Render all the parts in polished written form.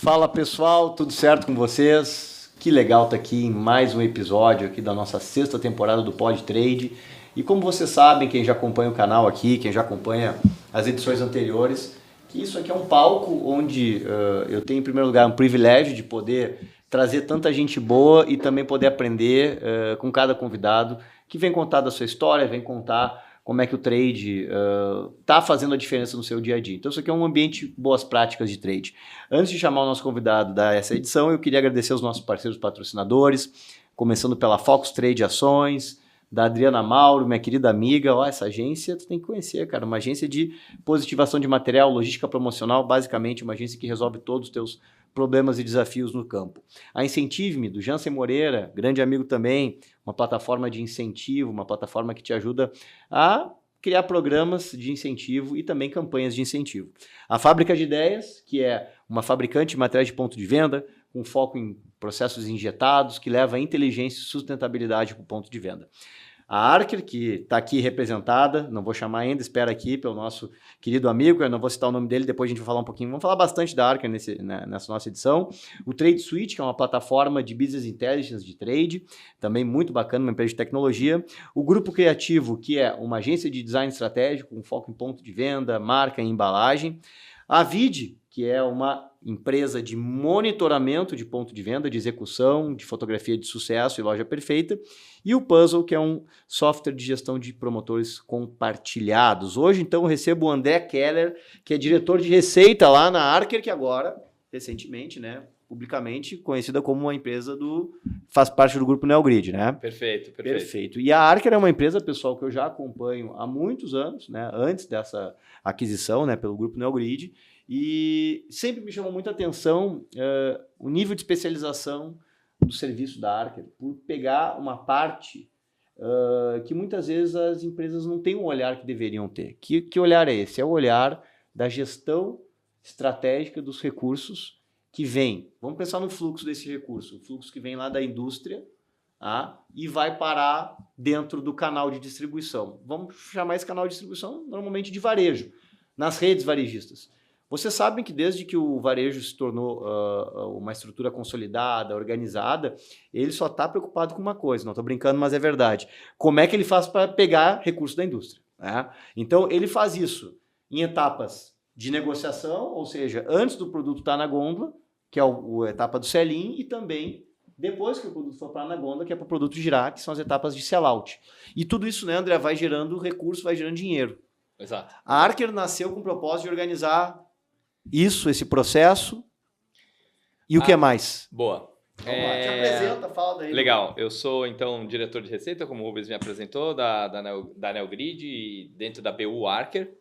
Fala pessoal, tudo certo com vocês? Que legal estar aqui em mais um episódio aqui da nossa sexta temporada do Pod Trade. E como vocês sabem, quem já acompanha o canal aqui, quem já acompanha as edições anteriores, que isso aqui é um palco onde eu tenho em primeiro lugar um privilégio de poder trazer tanta gente boa e também poder aprender com cada convidado que vem contar da sua história, vem contar como é que o trade está fazendo a diferença no seu dia a dia. Então isso aqui é um ambiente boas práticas de trade. Antes de chamar o nosso convidado da essa edição, eu queria agradecer aos nossos parceiros patrocinadores, começando pela Focus Trade Ações, da Adriana Mauro, minha querida amiga. Ó, essa agência tu tem que conhecer, cara, uma agência de positivação de material, logística promocional, basicamente uma agência que resolve todos os teus problemas e desafios no campo. A Incentive-me, do Jansen Moreira, grande amigo também, uma plataforma de incentivo, uma plataforma que te ajuda a criar programas de incentivo e também campanhas de incentivo. A Fábrica de Ideias, que é uma fabricante de materiais de ponto de venda, com foco em processos injetados, que leva inteligência e sustentabilidade para o ponto de venda. A Arker, que está aqui representada, não vou chamar ainda, espera aqui pelo nosso querido amigo, eu não vou citar o nome dele, depois a gente vai falar um pouquinho, vamos falar bastante da Arker nessa nossa edição. O Trade Suite, que é uma plataforma de Business Intelligence de trade, também muito bacana, uma empresa de tecnologia. O Grupo Criativo, que é uma agência de design estratégico, com foco em ponto de venda, marca e embalagem. A Vide, que é uma empresa de monitoramento de ponto de venda, de execução, de fotografia de sucesso e loja perfeita. E o Puzzle, que é um software de gestão de promotores compartilhados. Hoje, então, eu recebo o André Keller, que é diretor de receita lá na Arker, que agora, recentemente, né, publicamente conhecida como uma empresa faz parte do grupo Neogrid, né? Perfeito. E a Arker é uma empresa, pessoal, que eu já acompanho há muitos anos, né, antes dessa aquisição, né, pelo grupo Neogrid, e sempre me chamou muita atenção o nível de especialização do serviço da Arker, por pegar uma parte que muitas vezes as empresas não têm um olhar que deveriam ter. Que olhar é esse? É o olhar da gestão estratégica dos recursos que vem. Vamos pensar no fluxo desse recurso, o fluxo que vem lá da indústria e vai parar dentro do canal de distribuição. Vamos chamar esse canal de distribuição normalmente de varejo, nas redes varejistas. Vocês sabem que desde que o varejo se tornou uma estrutura consolidada, organizada, ele só está preocupado com uma coisa, não estou brincando, mas é verdade. Como é que ele faz para pegar recursos da indústria? Né? Então, ele faz isso em etapas de negociação, ou seja, antes do produto estar na gôndola, que é a etapa do sell-in, e também depois que o produto for para na gôndola, que é para o produto girar, que são as etapas de sell-out. E tudo isso, né, André, vai gerando recurso, vai gerando dinheiro. Exato. A Arker nasceu com o propósito de organizar esse processo e o que é mais? Boa. Vamos lá, te apresenta, fala daí. Legal, eu sou então diretor de receita, como o Rubens me apresentou, da Neogrid e dentro da BU Arker.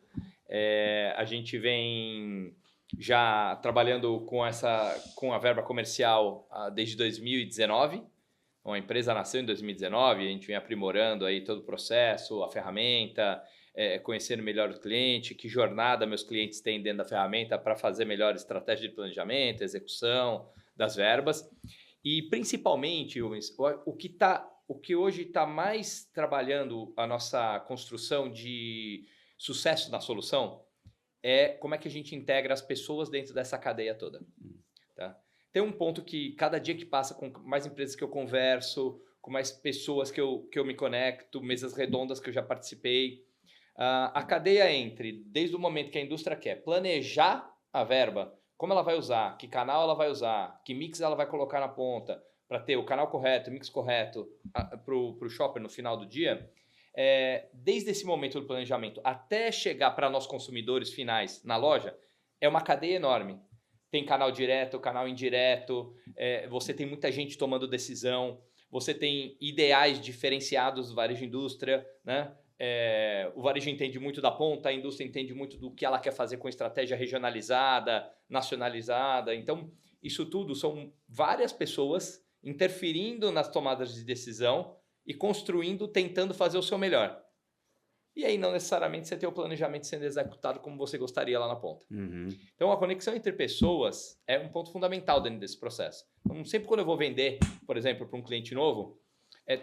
A gente vem já trabalhando com a verba comercial desde 2019. Então, a empresa nasceu em 2019, a gente vem aprimorando aí todo o processo, a ferramenta, conhecendo melhor o cliente, que jornada meus clientes têm dentro da ferramenta para fazer melhor estratégia de planejamento, execução das verbas. E principalmente, o que hoje está mais trabalhando a nossa construção de sucesso na solução é como é que a gente integra as pessoas dentro dessa cadeia toda. Tá? Tem um ponto que cada dia que passa, com mais empresas que eu converso, com mais pessoas que eu me conecto, mesas redondas que eu já participei, a cadeia desde o momento que a indústria quer planejar a verba, como ela vai usar, que canal ela vai usar, que mix ela vai colocar na ponta, para ter o canal correto, o mix correto para o shopper no final do dia, desde esse momento do planejamento até chegar para nós consumidores finais na loja, é uma cadeia enorme. Tem canal direto, canal indireto, você tem muita gente tomando decisão, você tem ideais diferenciados do varejo e indústria, né? O varejo entende muito da ponta, a indústria entende muito do que ela quer fazer com estratégia regionalizada, nacionalizada. Então, isso tudo são várias pessoas interferindo nas tomadas de decisão e construindo, tentando fazer o seu melhor. E aí, não necessariamente você tem o planejamento sendo executado como você gostaria lá na ponta. Uhum. Então, a conexão entre pessoas é um ponto fundamental dentro desse processo. Então, sempre quando eu vou vender, por exemplo, para um cliente novo,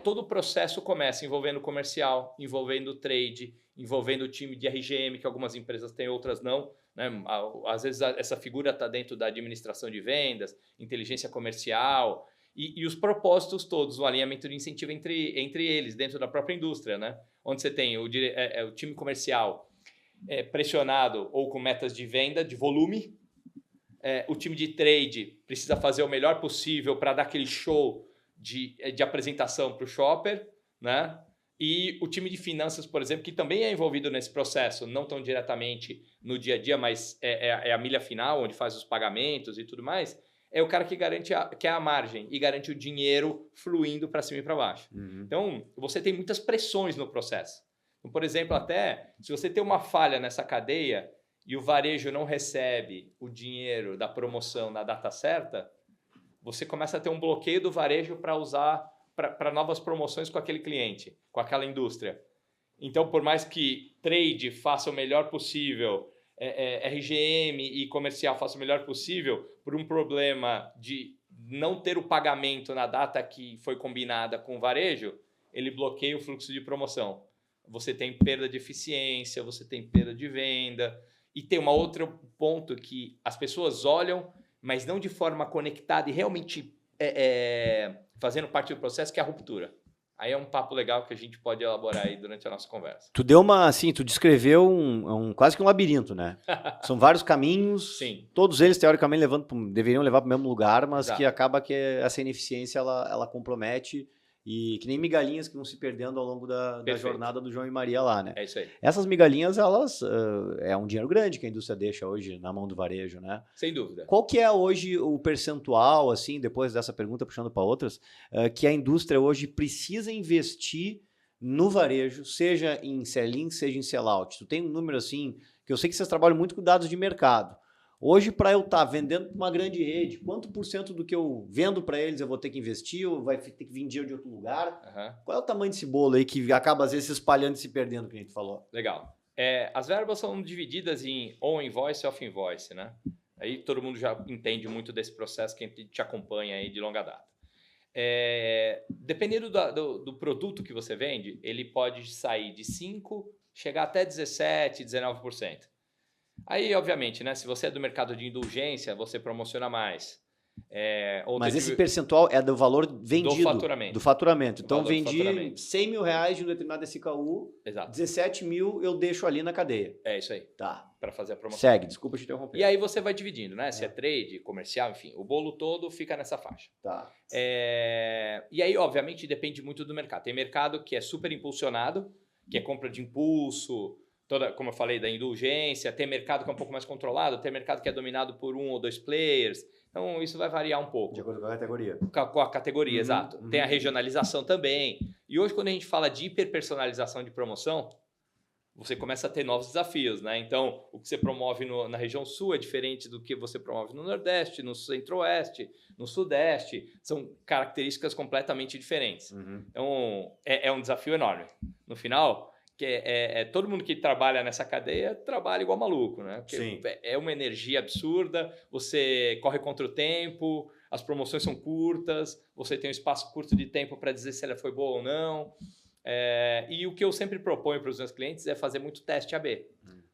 todo o processo começa envolvendo comercial, envolvendo trade, envolvendo o time de RGM, que algumas empresas têm, outras não. Né? Às vezes essa figura está dentro da administração de vendas, inteligência comercial e os propósitos todos, o alinhamento de incentivo entre eles, dentro da própria indústria, né? Onde você tem o time comercial pressionado ou com metas de venda, de volume, o time de trade precisa fazer o melhor possível para dar aquele show de apresentação para o shopper, né? E o time de finanças, por exemplo, que também é envolvido nesse processo, não tão diretamente no dia a dia, mas é a milha final, onde faz os pagamentos e tudo mais, é o cara que garante que é a margem e garante o dinheiro fluindo para cima e para baixo. Uhum. Então, você tem muitas pressões no processo. Então, por exemplo, até se você tem uma falha nessa cadeia e o varejo não recebe o dinheiro da promoção na data certa, você começa a ter um bloqueio do varejo para usar para novas promoções com aquele cliente, com aquela indústria. Então, por mais que trade faça o melhor possível, RGM e comercial faça o melhor possível, por um problema de não ter o pagamento na data que foi combinada com o varejo, ele bloqueia o fluxo de promoção. Você tem perda de eficiência, você tem perda de venda. E tem um outro ponto que as pessoas olham, mas não de forma conectada e realmente fazendo parte do processo, que é a ruptura. Aí é um papo legal que a gente pode elaborar aí durante a nossa conversa. Tu deu tu descreveu quase que um labirinto, né? São vários caminhos, Sim. Todos eles teoricamente deveriam levar para o mesmo lugar, mas Exato. que acaba que essa ineficiência ela compromete, e que nem migalhinhas que vão se perdendo ao longo da jornada do João e Maria lá, né? É isso aí. Essas migalhinhas, elas é um dinheiro grande que a indústria deixa hoje na mão do varejo, né? Sem dúvida. Qual que é hoje o percentual, assim, depois dessa pergunta, puxando para outras, que a indústria hoje precisa investir no varejo, seja em sell-in, seja em sell-out? Tu tem um número assim, que eu sei que vocês trabalham muito com dados de mercado. Hoje, para eu estar vendendo para uma grande rede, quanto por cento do que eu vendo para eles eu vou ter que investir, ou vai ter que vir dinheiro de outro lugar? Uhum. Qual é o tamanho desse bolo aí que acaba às vezes se espalhando e se perdendo, que a gente falou? Legal. As verbas são divididas em on-invoice e off-invoice, né? Aí todo mundo já entende muito desse processo, quem te acompanha aí de longa data. Dependendo do produto que você vende, ele pode sair de 5%, chegar até 17%, 19%. Aí, obviamente, né, se você é do mercado de indulgência, você promociona mais. Mas esse percentual é do valor vendido. Do faturamento. Então, vendi 100 mil reais de um determinado SKU, exato. 17 mil eu deixo ali na cadeia. É isso aí. Tá. Para fazer a promoção. Segue, desculpa te interromper. E aí você vai dividindo, né? Se é trade, comercial, enfim, o bolo todo fica nessa faixa. Tá. E aí, obviamente, depende muito do mercado. Tem mercado que é super impulsionado, que é compra de impulso, como eu falei, da indulgência. Tem mercado que é um pouco mais controlado, tem mercado que é dominado por 1 ou 2 players. Então, isso vai variar um pouco. De acordo com a categoria. Com a categoria, exato. Tem a regionalização também. E hoje, quando a gente fala de hiperpersonalização de promoção, você começa a ter novos desafios, né? Então, o que você promove na região sul é diferente do que você promove no Nordeste, no Centro-Oeste, no Sudeste. São características completamente diferentes. Então, é um desafio enorme. No final, todo mundo que trabalha nessa cadeia trabalha igual maluco, né? Porque sim. É uma energia absurda, você corre contra o tempo, as promoções são curtas, você tem um espaço curto de tempo para dizer se ela foi boa ou não. E o que eu sempre proponho para os meus clientes é fazer muito teste AB.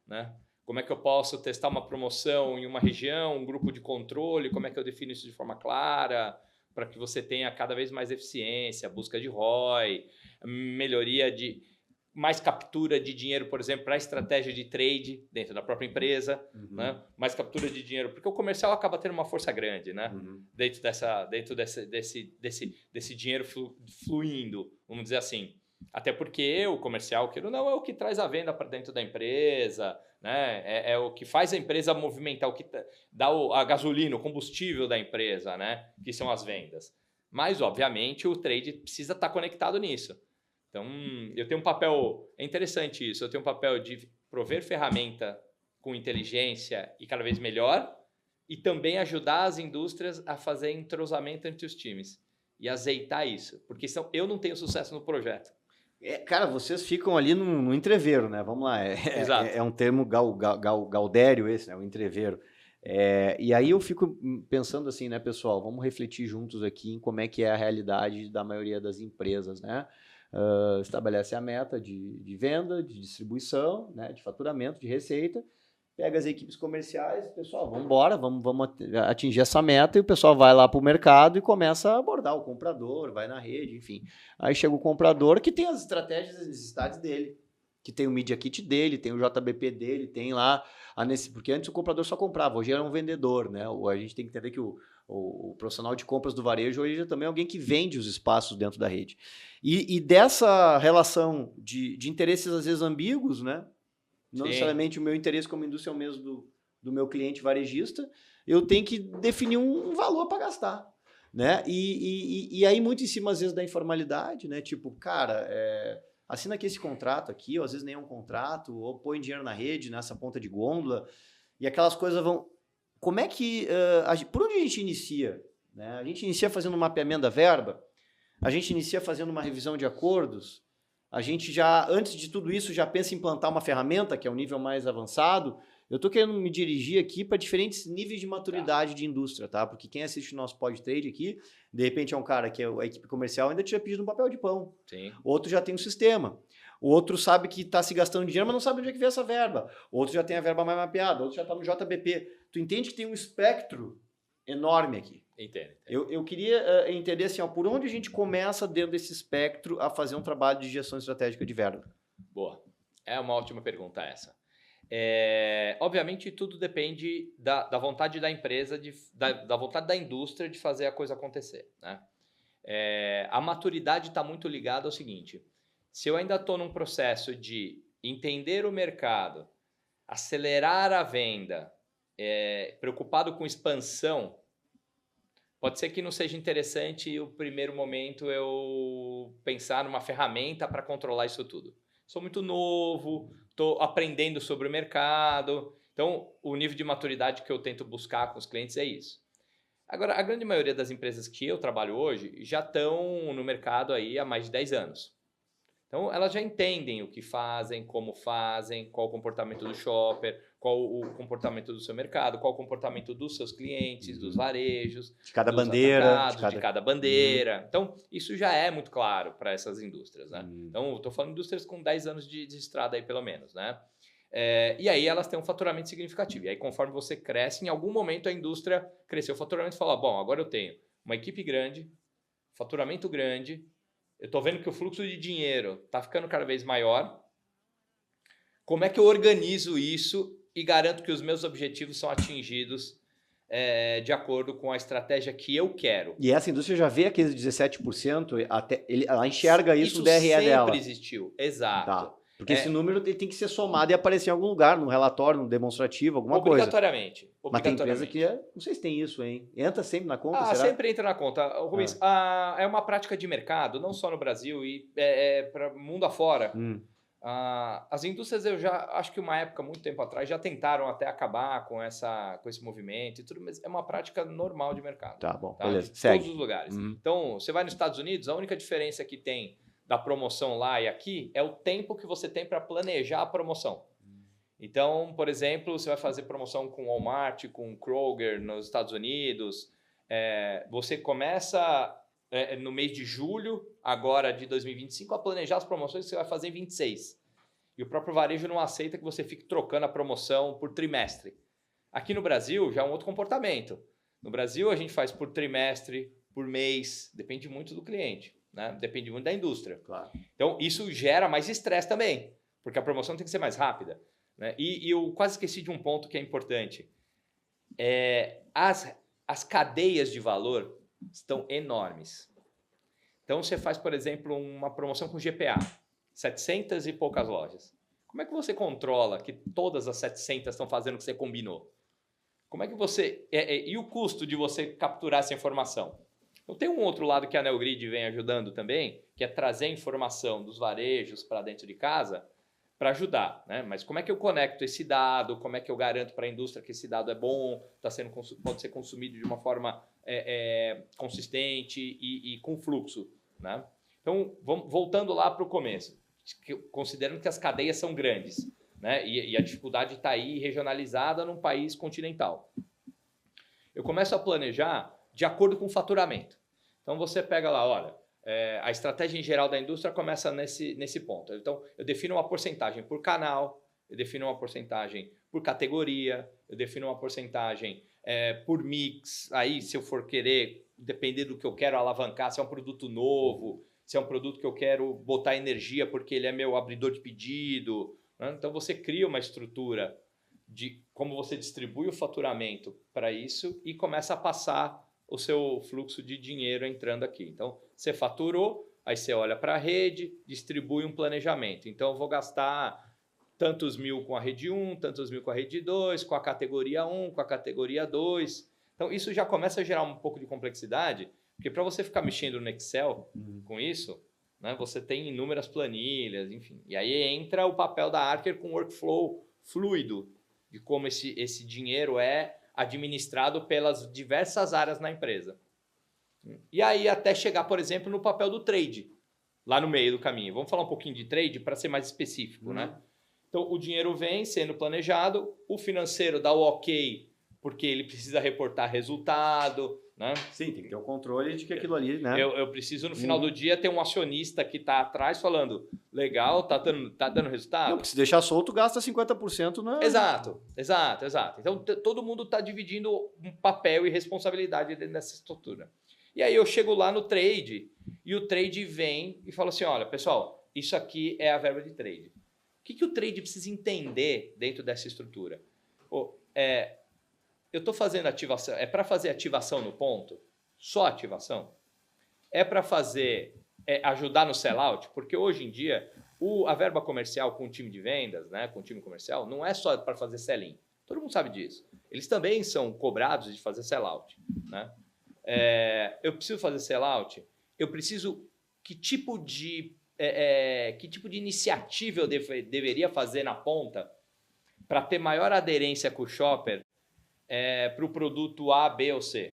Né? Como é que eu posso testar uma promoção em uma região, um grupo de controle, como é que eu defino isso de forma clara, para que você tenha cada vez mais eficiência, busca de ROI, melhoria de mais captura de dinheiro, por exemplo, para a estratégia de trade dentro da própria empresa, né? Mais captura de dinheiro, porque o comercial acaba tendo uma força grande, né? Dentro desse dinheiro fluindo, vamos dizer assim. Até porque o comercial, queira ou não, é o que traz a venda para dentro da empresa, né? É o que faz a empresa movimentar, o que dá a gasolina, o combustível da empresa, né? Que são as vendas. Mas, obviamente, o trade precisa estar conectado nisso. Então, eu tenho um papel, é interessante isso, eu tenho um papel de prover ferramenta com inteligência e cada vez melhor, e também ajudar as indústrias a fazer entrosamento entre os times e azeitar isso, porque senão eu não tenho sucesso no projeto. Cara, vocês ficam ali no entreveiro, né? Vamos lá, Exato. É um termo gaudério esse, né? O entreveiro. E aí eu fico pensando assim, né, pessoal, vamos refletir juntos aqui em como é que é a realidade da maioria das empresas, né? Estabelece a meta de venda, de distribuição, né, de faturamento, de receita, pega as equipes comerciais, pessoal, vamos embora, vamos atingir essa meta, e o pessoal vai lá para o mercado e começa a abordar o comprador, vai na rede, enfim. Aí chega o comprador que tem as estratégias e as necessidades dele, que tem o Media Kit dele, tem o JBP dele, tem lá, porque antes o comprador só comprava, hoje era um vendedor, né? A gente tem que entender que o profissional de compras do varejo hoje é também alguém que vende os espaços dentro da rede. E dessa relação de interesses às vezes ambíguos, né? Não necessariamente o meu interesse como indústria é o mesmo do meu cliente varejista, eu tenho que definir um valor para gastar, né? E aí muito em cima, às vezes, da informalidade, né? Tipo, cara, assina aqui esse contrato aqui, ou às vezes nem é um contrato, ou põe dinheiro na rede, nessa ponta de gôndola, e aquelas coisas vão... Como é que... por onde a gente inicia? Né? A gente inicia fazendo um mapeamento da verba, a gente inicia fazendo uma revisão de acordos, a gente já, antes de tudo isso, já pensa em implantar uma ferramenta, que é um nível mais avançado. Eu estou querendo me dirigir aqui para diferentes níveis de maturidade de indústria, tá? Porque quem assiste o nosso Pod Trade aqui, de repente é um cara que é a equipe comercial ainda tinha pedido um papel de pão. Sim. Outro já tem um sistema. O outro sabe que está se gastando dinheiro, mas não sabe onde é que vem essa verba. Outro já tem a verba mais mapeada, outro já está no JBP. Tu entende que tem um espectro enorme aqui. Entendo. Eu queria entender assim, por onde a gente começa dentro desse espectro a fazer um trabalho de gestão estratégica de verba. Boa. É uma ótima pergunta essa. Obviamente, tudo depende da vontade da empresa, da vontade da indústria de fazer a coisa acontecer. Né? A maturidade está muito ligada ao seguinte: se eu ainda estou num processo de entender o mercado, acelerar a venda, preocupado com expansão, pode ser que não seja interessante o primeiro momento eu pensar numa ferramenta para controlar isso tudo. Sou muito novo, estou aprendendo sobre o mercado, então o nível de maturidade que eu tento buscar com os clientes é isso. Agora, a grande maioria das empresas que eu trabalho hoje já estão no mercado aí há mais de 10 anos. Então, elas já entendem o que fazem, como fazem, qual o comportamento do shopper, qual o comportamento do seu mercado, qual o comportamento dos seus clientes, dos varejos, de cada dos bandeira, de cada bandeira. Então, isso já é muito claro para essas indústrias, né? Então, estou falando de indústrias com 10 anos de estrada aí, pelo menos, né? E aí elas têm um faturamento significativo. E aí, conforme você cresce, em algum momento a indústria cresceu o faturamento e fala, bom, agora eu tenho uma equipe grande, faturamento grande, eu estou vendo que o fluxo de dinheiro está ficando cada vez maior. Como é que eu organizo isso e garanto que os meus objetivos são atingidos de acordo com a estratégia que eu quero? E essa indústria já vê aqueles 17%, ela enxerga isso no DRE dela. Sempre existiu, exato. Tá. Porque esse número tem que ser somado e aparecer em algum lugar, num relatório, num demonstrativo, alguma coisa. Obrigatoriamente. Mas tem empresa que, não sei se tem isso, hein? Entra sempre na conta, será? Sempre entra na conta. Rubens, é uma prática de mercado, não só no Brasil, e para o mundo afora. As indústrias, eu já acho que uma época, muito tempo atrás, já tentaram até acabar com esse movimento e tudo, mas é uma prática normal de mercado. Tá bom, tá? beleza. Em Segue. todos os lugares. Então, você vai nos Estados Unidos, a única diferença que tem da promoção lá e aqui é o tempo que você tem para planejar a promoção. Então, por exemplo, você vai fazer promoção com Walmart, com Kroger nos Estados Unidos, você começa no mês de julho, agora de 2025, a planejar as promoções que você vai fazer em 26. E o próprio varejo não aceita que você fique trocando a promoção por trimestre. Aqui no Brasil já é um outro comportamento. No Brasil a gente faz por trimestre, por mês, depende muito do cliente. Né? Depende muito da indústria. Claro. Então, isso gera mais estresse também, porque a promoção tem que ser mais rápida. Né? E eu quase esqueci de um ponto que é importante. As cadeias de valor estão enormes. Então, você faz, por exemplo, uma promoção com GPA, 700 e poucas lojas. Como é que você controla que todas as 700 estão fazendo o que você combinou? Como é que você... e o custo de você capturar essa informação? Então, tem um outro lado que a Neogrid vem ajudando também, que é trazer informação dos varejos para dentro de casa para ajudar. Né? Mas como é que eu conecto esse dado? Como é que eu garanto para a indústria que esse dado é bom, pode ser consumido de uma forma consistente e com fluxo? Né? Então, voltando lá para o começo, considerando que as cadeias são grandes, né? E a dificuldade está aí regionalizada num país continental. Eu começo a planejar de acordo com o faturamento. Então você pega lá, olha, a estratégia em geral da indústria começa nesse ponto. Então eu defino uma porcentagem por canal, eu defino uma porcentagem por categoria, eu defino uma porcentagem por mix. Aí, se eu for querer, depender do que eu quero alavancar, se é um produto novo, se é um produto que eu quero botar energia porque ele é meu abridor de pedido, né? Então você cria uma estrutura de como você distribui o faturamento para isso e começa a passar o seu fluxo de dinheiro entrando aqui. Então, você faturou, aí você olha para a rede, distribui um planejamento. Então, eu vou gastar tantos mil com a rede 1, tantos mil com a rede 2, com a categoria 1, com a categoria 2. Então, isso já começa a gerar um pouco de complexidade, porque para você ficar mexendo no Excel com isso, né, você tem inúmeras planilhas, enfim. E aí entra o papel da Archer com workflow fluido, de como esse dinheiro é administrado pelas diversas áreas na empresa. E aí até chegar, por exemplo, no papel do trade, lá no meio do caminho. Vamos falar um pouquinho de trade para ser mais específico, né? Então, o dinheiro vem sendo planejado, o financeiro dá o ok, porque ele precisa reportar resultado, né? Sim, tem que ter o controle de que aquilo ali, né? Eu preciso, no final do dia, ter um acionista que está atrás falando, legal, tá dando resultado? Não, porque se deixar solto, gasta 50%, né? Exato. Então, todo mundo está dividindo um papel e responsabilidade dentro dessa estrutura. E aí eu chego lá no trade, e o trade vem e fala assim, olha, pessoal, isso aqui é a verba de trade. O que o trade precisa entender dentro dessa estrutura? Eu estou fazendo ativação, é para fazer ativação no ponto? Só ativação? É para fazer, ajudar no sellout? Porque hoje em dia, a verba comercial com o time de vendas, né, com o time comercial, não é só para fazer sell-in. Todo mundo sabe disso. Eles também são cobrados de fazer sellout, né? Eu preciso fazer sellout? Eu preciso... Que tipo de iniciativa eu deveria fazer na ponta para ter maior aderência com o shopper para o produto A, B ou C?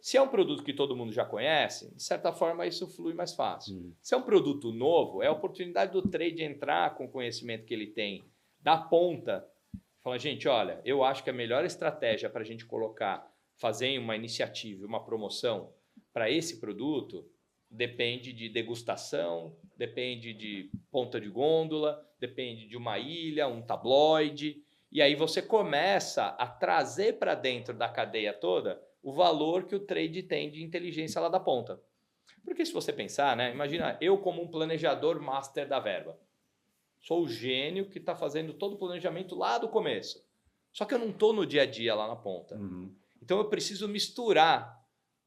Se é um produto que todo mundo já conhece, de certa forma isso flui mais fácil. Se é um produto novo, é a oportunidade do trade entrar com o conhecimento que ele tem da ponta, falar, gente, olha, eu acho que a melhor estratégia para a gente fazer uma iniciativa, uma promoção para esse produto depende de degustação, depende de ponta de gôndola, depende de uma ilha, um tabloide, e aí você começa a trazer para dentro da cadeia toda o valor que o trade tem de inteligência lá da ponta. Porque se você pensar, né, imagina eu como um planejador master da verba. Sou o gênio que está fazendo todo o planejamento lá do começo. Só que eu não estou no dia a dia lá na ponta. Então eu preciso misturar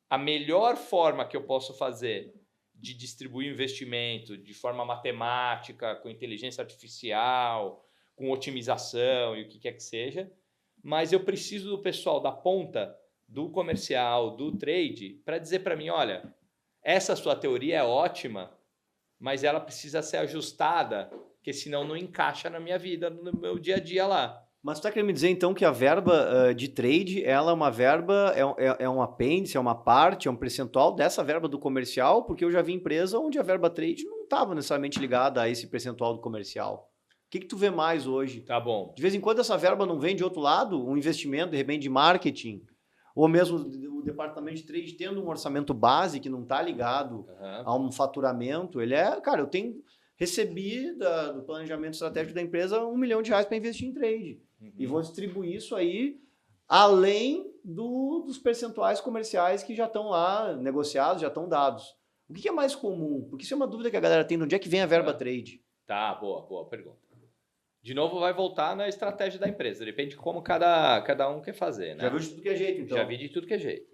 a melhor forma que eu posso fazer de distribuir investimento de forma matemática, com inteligência artificial, com otimização e o que quer que seja, mas eu preciso do pessoal da ponta, do comercial, do trade, para dizer para mim, olha, essa sua teoria é ótima, mas ela precisa ser ajustada, porque senão não encaixa na minha vida, no meu dia a dia lá. Mas tu está querendo me dizer, então, que a verba de trade, ela é uma verba, é um apêndice, é uma parte, é um percentual dessa verba do comercial? Porque eu já vi empresa onde a verba trade não estava necessariamente ligada a esse percentual do comercial. O que tu vê mais hoje? Tá bom. De vez em quando essa verba não vem de outro lado, um investimento, de repente, de marketing, ou mesmo o departamento de trade tendo um orçamento base que não está ligado a um faturamento. Cara, recebi do planejamento estratégico da empresa R$1 milhão para investir em trade. E vou distribuir isso aí além dos percentuais comerciais que já estão lá negociados, já estão dados. O que é mais comum? Porque isso é uma dúvida que a galera tem. De onde é que vem a verba trade? Tá, boa pergunta. De novo, vai voltar na estratégia da empresa. Depende de como cada um quer fazer, né? Já viu de tudo que é jeito, então? Já vi de tudo que é jeito.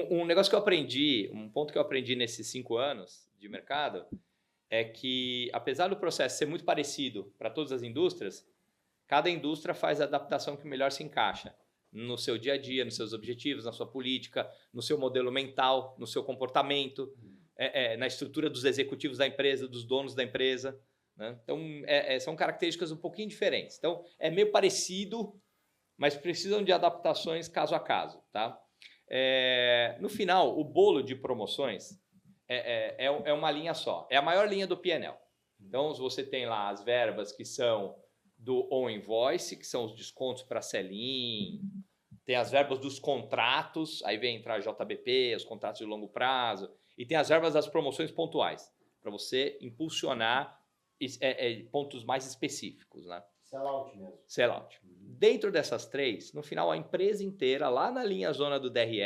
Um negócio que eu aprendi, um ponto que eu aprendi nesses 5 anos de mercado, é que, apesar do processo ser muito parecido para todas as indústrias, cada indústria faz a adaptação que melhor se encaixa no seu dia a dia, nos seus objetivos, na sua política, no seu modelo mental, no seu comportamento, na estrutura dos executivos da empresa, dos donos da empresa, né? Então, são características um pouquinho diferentes. Então, é meio parecido, mas precisam de adaptações caso a caso, tá? No final, o bolo de promoções é uma linha só. É a maior linha do P&L. Então, você tem lá as verbas que são do on-invoice, que são os descontos para sell-in, tem as verbas dos contratos, aí vem entrar JBP, os contratos de longo prazo, e tem as verbas das promoções pontuais, para você impulsionar pontos mais específicos, né? Sellout mesmo. Sellout. Dentro dessas 3, no final a empresa inteira, lá na linha zona do DRE,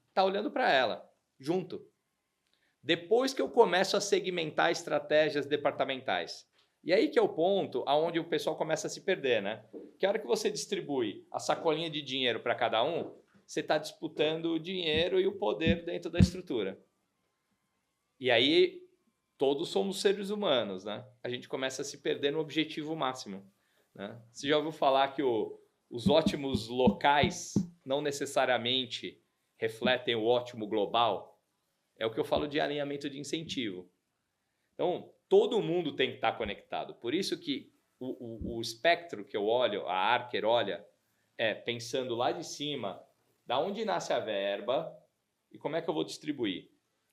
está olhando para ela, junto. Depois que eu começo a segmentar estratégias departamentais. E aí que é o ponto onde o pessoal começa a se perder, né? Que a hora que você distribui a sacolinha de dinheiro para cada um, você está disputando o dinheiro e o poder dentro da estrutura. E aí, todos somos seres humanos, né? A gente começa a se perder no objetivo máximo, né? Você já ouviu falar que os ótimos locais não necessariamente refletem o ótimo global? É o que eu falo de alinhamento de incentivo. Então, todo mundo tem que estar conectado. Por isso que o espectro que eu olho, a Archer olha, é pensando lá de cima, da onde nasce a verba e como é que eu vou distribuir.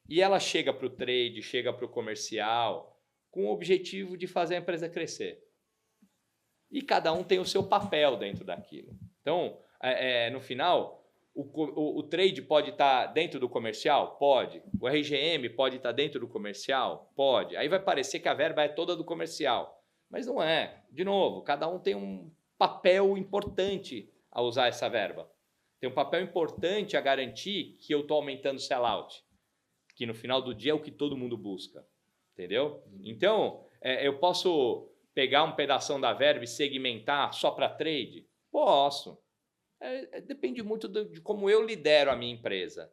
E ela chega para o trade, chega para o comercial, com o objetivo de fazer a empresa crescer. E cada um tem o seu papel dentro daquilo. Então, no final, o trade pode estar dentro do comercial? Pode. O RGM pode estar dentro do comercial? Pode. Aí vai parecer que a verba é toda do comercial. Mas não é. De novo, cada um tem um papel importante a usar essa verba. Tem um papel importante a garantir que eu estou aumentando o sellout. Que no final do dia é o que todo mundo busca. Entendeu? Então, eu posso pegar um pedação da verba e segmentar só para trade? Posso. Depende muito de como eu lidero a minha empresa,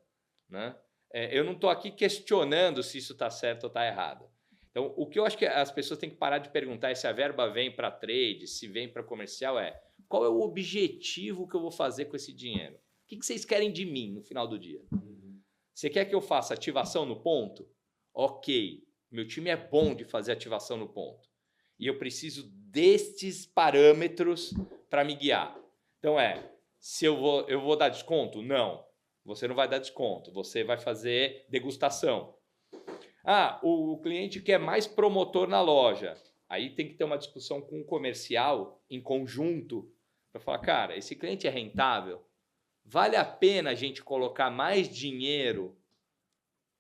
né? Eu não estou aqui questionando se isso está certo ou está errado. Então, o que eu acho que as pessoas têm que parar de perguntar é se a verba vem para trade, se vem para comercial, qual é o objetivo que eu vou fazer com esse dinheiro? O que vocês querem de mim no final do dia? Você quer que eu faça ativação no ponto? Ok, meu time é bom de fazer ativação no ponto. E eu preciso destes parâmetros para me guiar. Então, se eu vou dar desconto? Não, você não vai dar desconto, você vai fazer degustação. O cliente quer mais promotor na loja. Aí tem que ter uma discussão com o comercial em conjunto para falar, cara, esse cliente é rentável? Vale a pena a gente colocar mais dinheiro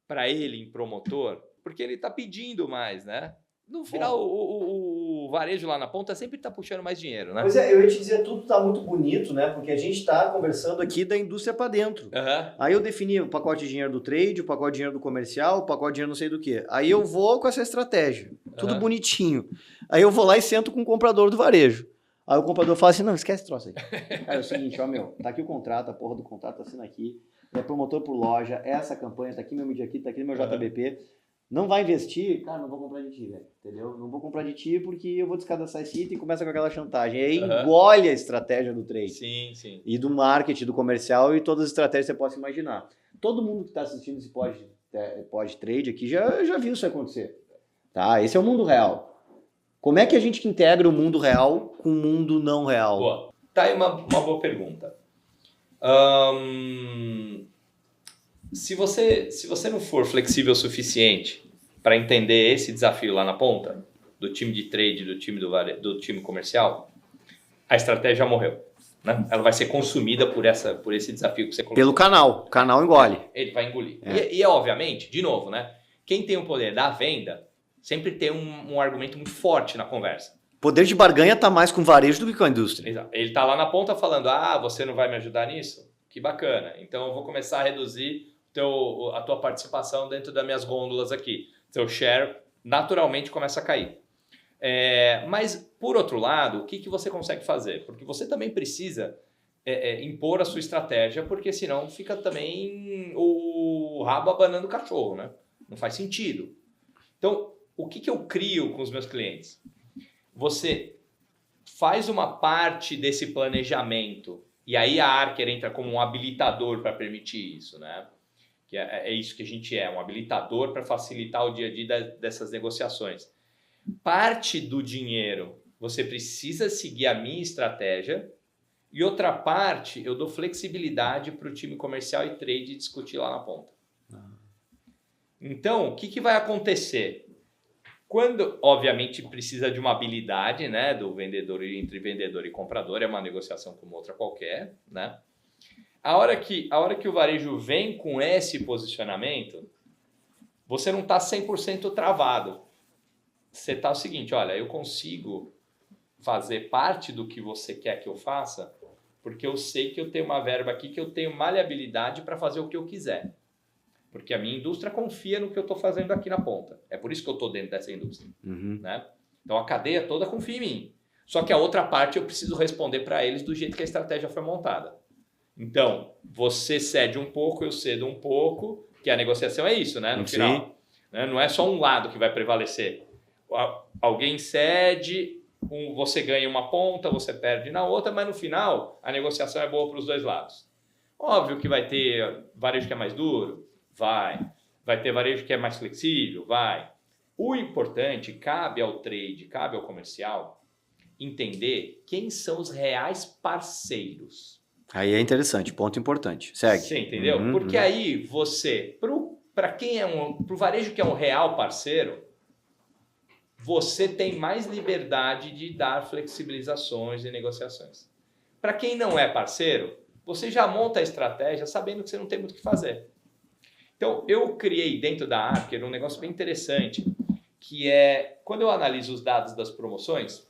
para ele em promotor? Porque ele está pedindo mais, né? No final, o varejo lá na ponta sempre está puxando mais dinheiro, né? Pois eu ia te dizer, tudo está muito bonito, né? Porque a gente está conversando aqui da indústria para dentro. Aí eu defini o pacote de dinheiro do trade, o pacote de dinheiro do comercial, o pacote de dinheiro não sei do que. Aí eu vou com essa estratégia, tudo bonitinho. Aí eu vou lá e sento com o comprador do varejo. Aí o comprador fala assim, não, esquece esse troço aí. Cara, é o seguinte, tá aqui o contrato, a porra do contrato, assina aqui, é promotor por loja, essa campanha, tá aqui meu media kit, tá aqui meu JBP. Não vai investir? Cara, não vou comprar de ti, velho. Entendeu? Não vou comprar de ti porque eu vou descadaçar esse item e começa com aquela chantagem. E aí engole a estratégia do trade. Sim. E do marketing, do comercial e todas as estratégias que você possa imaginar. Todo mundo que está assistindo esse pós-trade aqui já viu isso acontecer. Tá? Esse é o mundo real. Como é que a gente integra o mundo real com o mundo não real? Boa. Tá aí uma boa pergunta. Se você não for flexível o suficiente para entender esse desafio lá na ponta, do time de trade, do time comercial, a estratégia já morreu. Né? Ela vai ser consumida por esse desafio que você colocou. Pelo canal. O canal engole. Ele vai engolir. E obviamente, de novo, né? Quem tem o poder da venda sempre tem um argumento muito forte na conversa. O poder de barganha está mais com o varejo do que com a indústria. Exato. Ele está lá na ponta falando, você não vai me ajudar nisso? Que bacana. Então eu vou começar a reduzir a tua participação dentro das minhas gôndolas aqui. Seu share naturalmente começa a cair. Mas, por outro lado, o que você consegue fazer? Porque você também precisa impor a sua estratégia, porque senão fica também o rabo abanando o cachorro, né? Não faz sentido. Então, o que eu crio com os meus clientes? Você faz uma parte desse planejamento, e aí a Archer entra como um habilitador para permitir isso, né? Que é isso que a gente um habilitador para facilitar o dia a dia dessas negociações. Parte do dinheiro você precisa seguir a minha estratégia e outra parte eu dou flexibilidade para o time comercial e trade discutir lá na ponta. Então, o que vai acontecer? Quando, obviamente, precisa de uma habilidade, né, do vendedor entre vendedor e comprador, é uma negociação como outra qualquer, né? A hora que o varejo vem com esse posicionamento, você não está 100% travado. Você está o seguinte, olha, eu consigo fazer parte do que você quer que eu faça, porque eu sei que eu tenho uma verba aqui, que eu tenho maleabilidade para fazer o que eu quiser. Porque a minha indústria confia no que eu estou fazendo aqui na ponta. É por isso que eu estou dentro dessa indústria. Né? Então a cadeia toda confia em mim. Só que a outra parte eu preciso responder para eles do jeito que a estratégia foi montada. Então, você cede um pouco, eu cedo um pouco, que a negociação é isso, né? No final. Né? Não é só um lado que vai prevalecer. Alguém cede, você ganha uma ponta, você perde na outra, mas no final a negociação é boa para os dois lados. Óbvio que vai ter varejo que é mais duro, vai ter varejo que é mais flexível, vai. O importante, cabe ao trade, cabe ao comercial, entender quem são os reais parceiros. Aí é interessante, ponto importante. Segue. Você entendeu? Porque aí você, para o varejo que é um real parceiro, você tem mais liberdade de dar flexibilizações e negociações. Para quem não é parceiro, você já monta a estratégia sabendo que você não tem muito o que fazer. Então, eu criei dentro da Archer um negócio bem interessante, que é, quando eu analiso os dados das promoções,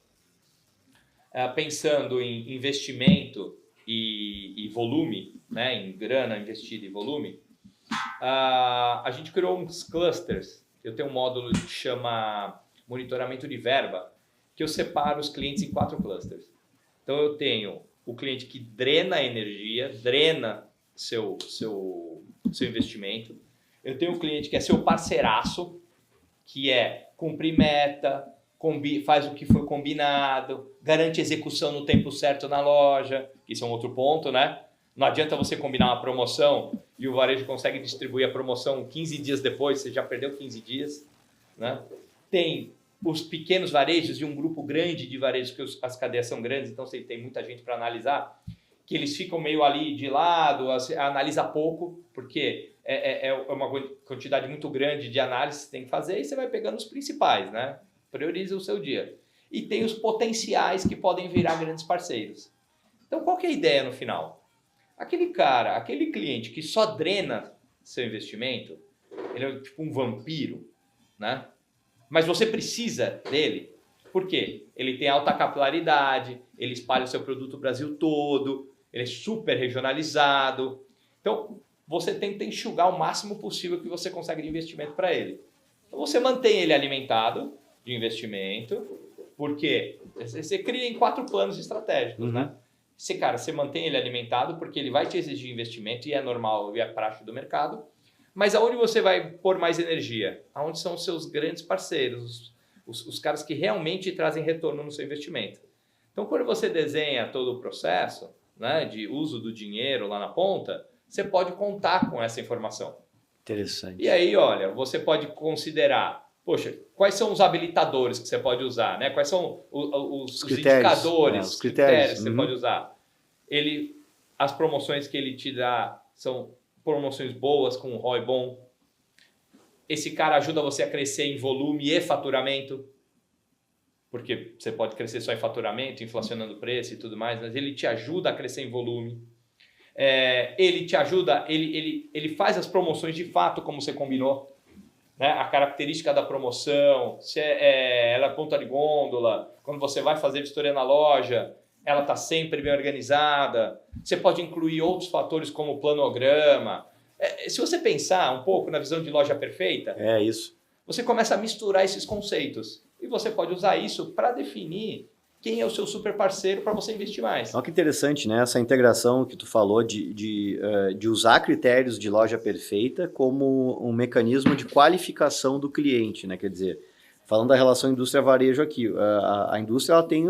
pensando em investimento e volume, né, em grana investida e volume, a gente criou uns clusters. Eu tenho um módulo que chama monitoramento de verba, que eu separo os clientes em 4 clusters. Então eu tenho o cliente que drena a energia, drena seu investimento. Eu tenho o cliente que é seu parceiraço, que é cumprir meta, faz o que foi combinado, garante execução no tempo certo na loja. Isso é um outro ponto, né? Não adianta você combinar uma promoção e o varejo consegue distribuir a promoção 15 dias depois, você já perdeu 15 dias, né? Tem os pequenos varejos e um grupo grande de varejos, que as cadeias são grandes, então você tem muita gente para analisar, que eles ficam meio ali de lado, analisa pouco, porque é uma quantidade muito grande de análise que você tem que fazer e você vai pegando os principais, né? Prioriza o seu dia. E tem os potenciais que podem virar grandes parceiros. Então, qual que é a ideia no final? Aquele cliente que só drena seu investimento, ele é tipo um vampiro, né? Mas você precisa dele. Por quê? Ele tem alta capilaridade, ele espalha o seu produto no Brasil todo, ele é super regionalizado. Então, você tenta enxugar o máximo possível que você consegue de investimento para ele. Então, você mantém ele alimentado de investimento, porque você cria em 4 planos estratégicos, né? Você mantém ele alimentado porque ele vai te exigir investimento e é normal e é praxe do mercado. Mas aonde você vai pôr mais energia? Aonde são os seus grandes parceiros, os caras que realmente trazem retorno no seu investimento. Então, quando você desenha todo o processo, né, de uso do dinheiro lá na ponta, você pode contar com essa informação. Interessante. E aí, olha, você pode considerar, poxa, quais são os habilitadores que você pode usar, né? Quais são os indicadores, os critérios que você pode usar. As promoções que ele te dá são promoções boas, com um ROI bom. Esse cara ajuda você a crescer em volume e faturamento, porque você pode crescer só em faturamento, inflacionando o preço e tudo mais, mas ele te ajuda a crescer em volume. Ele te ajuda, ele faz as promoções de fato como você combinou, né? A característica da promoção, se ela é ponta de gôndola, quando você vai fazer vistoria na loja, ela está sempre bem organizada. Você pode incluir outros fatores como o planograma. Se você pensar um pouco na visão de loja perfeita, isso. Você começa a misturar esses conceitos. E você pode usar isso para definir quem é o seu super parceiro para você investir mais. Olha que interessante, né? Essa integração que tu falou de usar critérios de loja perfeita como um mecanismo de qualificação do cliente, né? Quer dizer, falando da relação indústria-varejo aqui, a indústria ela tem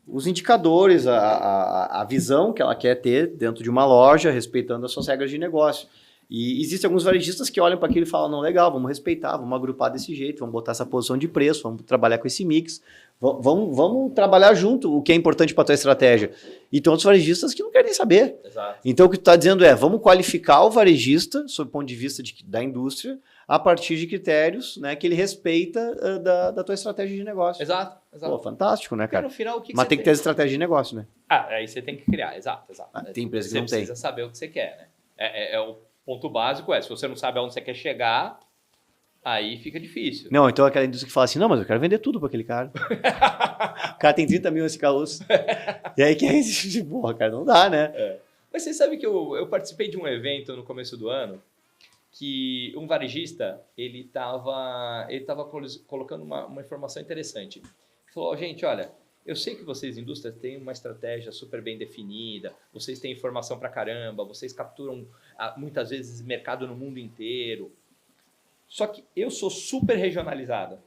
os indicadores, a visão que ela quer ter dentro de uma loja, respeitando as suas regras de negócio. E existem alguns varejistas que olham para aquilo e falam, não, legal, vamos respeitar, vamos agrupar desse jeito, vamos botar essa posição de preço, vamos trabalhar com esse mix, vamos trabalhar junto o que é importante para a tua estratégia. E tem outros varejistas que não querem saber. Exato. Então o que tu está dizendo vamos qualificar o varejista, sob o ponto de vista da indústria, a partir de critérios, né, que ele respeita da tua estratégia de negócio. Exato. Pô, fantástico, né, cara? No final, o que Mas você tem que ter essa estratégia de negócio, né? Aí você tem que criar, exato. Tem empresa que não tem. Você precisa saber o que você quer, né? O ponto básico se você não sabe aonde você quer chegar, aí fica difícil. Não, então aquela indústria que fala assim, não, mas eu quero vender tudo para aquele cara. O cara tem 30 mil nesse caos. E aí quem é porra, cara, não dá, né? Mas você sabe que eu participei de um evento no começo do ano que um varejista, ele tava colocando uma informação interessante. Ele falou, gente, olha, eu sei que vocês, indústrias, têm uma estratégia super bem definida, vocês têm informação pra caramba, vocês capturam muitas vezes mercado no mundo inteiro. Só que eu sou super regionalizada.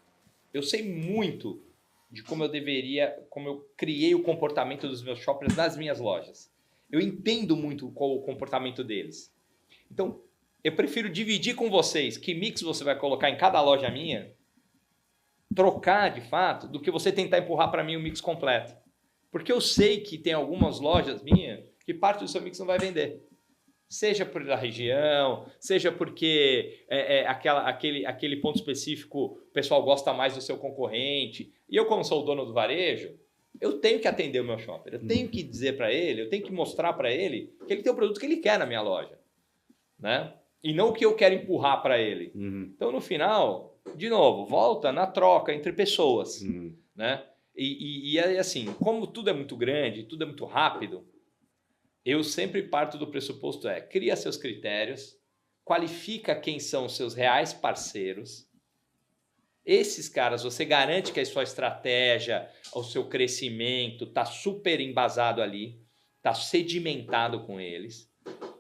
Eu sei muito de como eu criei o comportamento dos meus shoppers nas minhas lojas. Eu entendo muito qual o comportamento deles. Então, eu prefiro dividir com vocês que mix você vai colocar em cada loja minha, trocar de fato, do que você tentar empurrar para mim o mix completo. Porque eu sei que tem algumas lojas minhas que parte do seu mix não vai vender. Seja por a região, seja porque aquele ponto específico o pessoal gosta mais do seu concorrente. E eu, como sou o dono do varejo, eu tenho que atender o meu shopper. Eu tenho que dizer para ele, eu tenho que mostrar para ele que ele tem o produto que ele quer na minha loja. Né? E não o que eu quero empurrar para ele. Então, no final, de novo, volta na troca entre pessoas. Né? E assim, como tudo é muito grande, tudo é muito rápido, eu sempre parto do pressuposto cria seus critérios, qualifica quem são os seus reais parceiros. Esses caras, você garante que a sua estratégia, o seu crescimento está super embasado ali, está sedimentado com eles,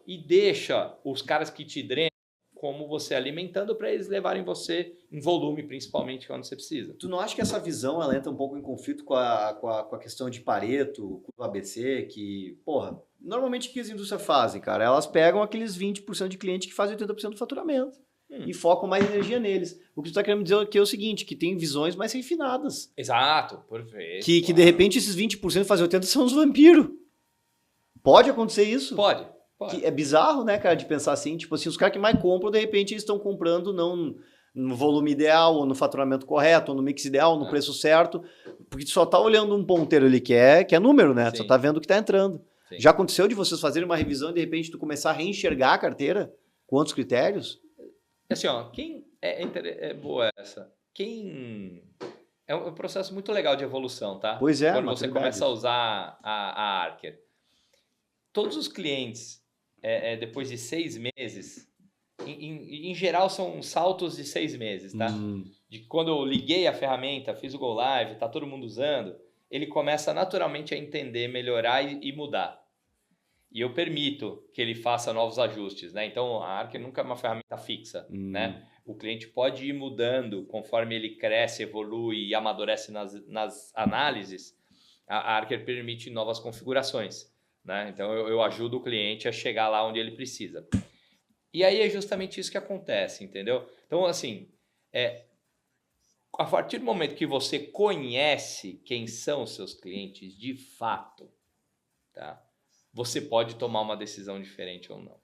e deixa os caras que te drenam como você alimentando para eles levarem você em volume, principalmente quando você precisa. Tu não acha que essa visão ela entra um pouco em conflito com a questão de Pareto, com o ABC, que, porra, normalmente o que as indústrias fazem, cara? Elas pegam aqueles 20% de cliente que fazem 80% do faturamento e focam mais energia neles. O que tu tá querendo dizer aqui é o seguinte, que tem visões mais refinadas. Exato, perfeito. Que de repente esses 20% fazem 80% são os vampiros. Pode acontecer isso? Pode. Que é bizarro, né, cara, de pensar assim, tipo assim, os caras que mais compram, de repente eles estão comprando não no volume ideal, ou no faturamento correto, ou no mix ideal, no preço certo, porque tu só tá olhando um ponteiro ali que é número, né? Tu só tá vendo o que tá entrando. Sim. Já aconteceu de vocês fazerem uma revisão e de repente tu começar a reenxergar a carteira com outros critérios? Assim, quem é boa essa? É um processo muito legal de evolução, tá? Pois é. Quando você começa a usar a Archer. Todos os clientes, depois de 6 meses, em geral são saltos de 6 meses, tá? De quando eu liguei a ferramenta, fiz o Go Live, tá todo mundo usando, ele começa naturalmente a entender, melhorar e mudar. E eu permito que ele faça novos ajustes, né? Então, a Archer nunca é uma ferramenta fixa, né? O cliente pode ir mudando conforme ele cresce, evolui e amadurece nas análises. A Archer permite novas configurações, né? Então, eu ajudo o cliente a chegar lá onde ele precisa. E aí é justamente isso que acontece, entendeu? Então, assim, a partir do momento que você conhece quem são os seus clientes de fato, tá? Você pode tomar uma decisão diferente ou não.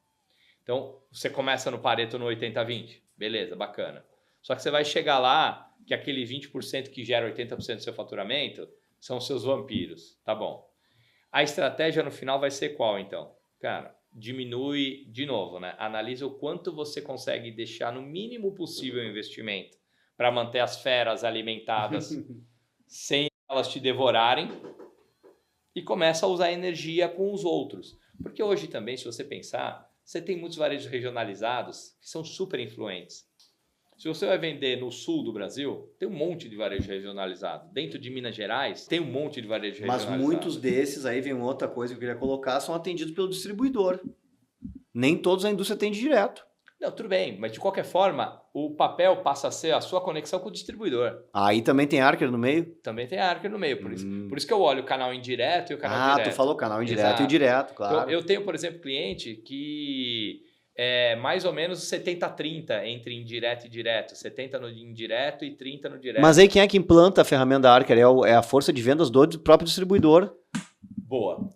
Então, você começa no Pareto no 80-20. Beleza, bacana. Só que você vai chegar lá que aquele 20% que gera 80% do seu faturamento são os seus vampiros. Tá bom. A estratégia no final vai ser qual, então? Cara, diminui de novo, né? Analisa o quanto você consegue deixar no mínimo possível o investimento para manter as feras alimentadas sem elas te devorarem. E começa a usar energia com os outros. Porque hoje também, se você pensar, você tem muitos varejos regionalizados que são super influentes. Se você vai vender no sul do Brasil, tem um monte de varejo regionalizado. Dentro de Minas Gerais, tem um monte de varejo regionalizado. Mas muitos desses, aí vem outra coisa que eu queria colocar, são atendidos pelo distribuidor. Nem todos a indústria atende direto. Não, tudo bem, mas de qualquer forma, o papel passa a ser a sua conexão com o distribuidor. Aí também tem Archer no meio? Também tem Archer no meio, por isso que eu olho o canal indireto e o canal direto. Ah, tu falou canal indireto e direto, claro. Então, eu tenho, por exemplo, cliente que é mais ou menos 70-30 entre indireto e direto. 70 no indireto e 30 no direto. Mas aí quem é que implanta a ferramenta Archer? É a força de vendas do próprio distribuidor? Boa.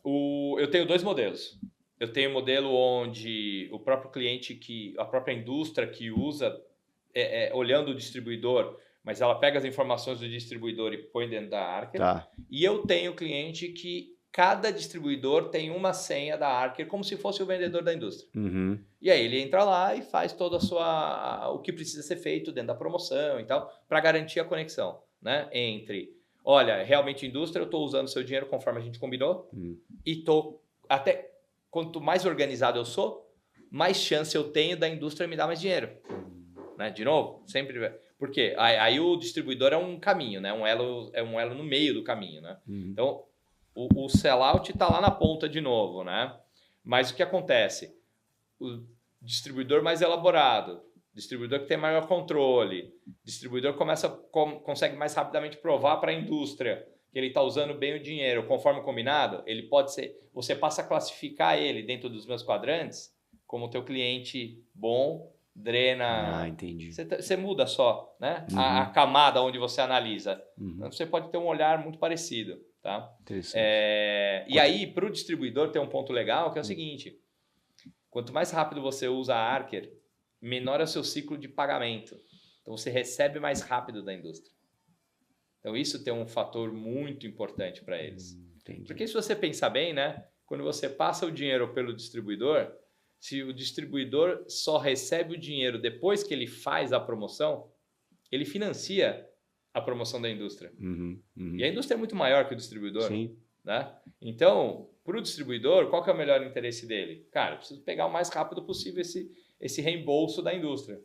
Eu tenho 2 modelos. Eu tenho um modelo onde o próprio cliente, a própria indústria que usa olhando o distribuidor, mas ela pega as informações do distribuidor e põe dentro da Archer. Tá. E eu tenho cliente que cada distribuidor tem uma senha da Archer como se fosse o vendedor da indústria. Uhum. E aí ele entra lá e faz toda o que precisa ser feito dentro da promoção e tal, para garantir a conexão, né? Entre, olha, realmente indústria, eu estou usando seu dinheiro conforme a gente combinou e até quanto mais organizado eu sou, mais chance eu tenho da indústria me dar mais dinheiro. Né? De novo, sempre... Porque aí o distribuidor é um caminho, né? É um elo no meio do caminho, né? Então, o sellout está lá na ponta de novo, né? Mas o que acontece? O distribuidor mais elaborado, distribuidor que tem maior controle, distribuidor consegue mais rapidamente provar para a indústria que ele está usando bem o dinheiro conforme combinado, ele pode ser... Você passa a classificar ele dentro dos meus quadrantes como teu cliente bom, drena... entendi. Você muda só, né? A camada onde você analisa. Você pode ter um olhar muito parecido, tá? Interessante. E aí, para o distribuidor tem um ponto legal que é o seguinte: quanto mais rápido você usa a Archer, menor é o seu ciclo de pagamento. Então, você recebe mais rápido da indústria. Então, isso tem um fator muito importante para eles. Entendi. Porque se você pensar bem, né? Quando você passa o dinheiro pelo distribuidor, se o distribuidor só recebe o dinheiro depois que ele faz a promoção, ele financia a promoção da indústria. E a indústria é muito maior que o distribuidor. Sim. Né? Então, para o distribuidor, qual que é o melhor interesse dele? Cara, eu preciso pegar o mais rápido possível esse reembolso da indústria.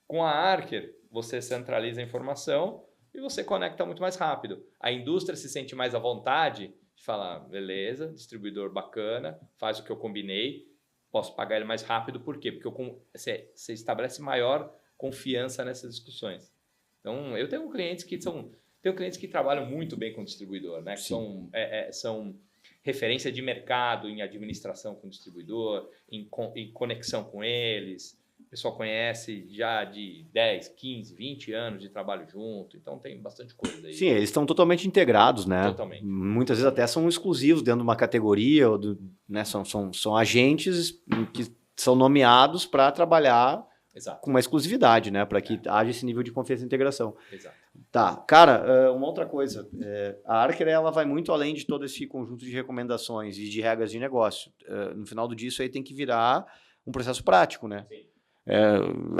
Com a Archer, você centraliza a informação e você conecta muito mais rápido. A indústria se sente mais à vontade de falar, beleza, distribuidor bacana, faz o que eu combinei, posso pagar ele mais rápido. Por quê? Porque você estabelece maior confiança nessas discussões. Então, eu tenho clientes que trabalham muito bem com o distribuidor, né? Que são referência de mercado em administração com o distribuidor, em conexão com eles. O pessoal conhece já de 10, 15, 20 anos de trabalho junto. Então, tem bastante coisa aí. Sim, eles estão totalmente integrados, né? Totalmente. Muitas vezes até são exclusivos dentro de uma categoria, né? São agentes que são nomeados para trabalhar com uma exclusividade, né? Para que haja esse nível de confiança e integração. Exato. Tá, cara, uma outra coisa. A Archer, ela vai muito além de todo esse conjunto de recomendações e de regras de negócio. No final do dia, isso aí tem que virar um processo prático, né? Sim.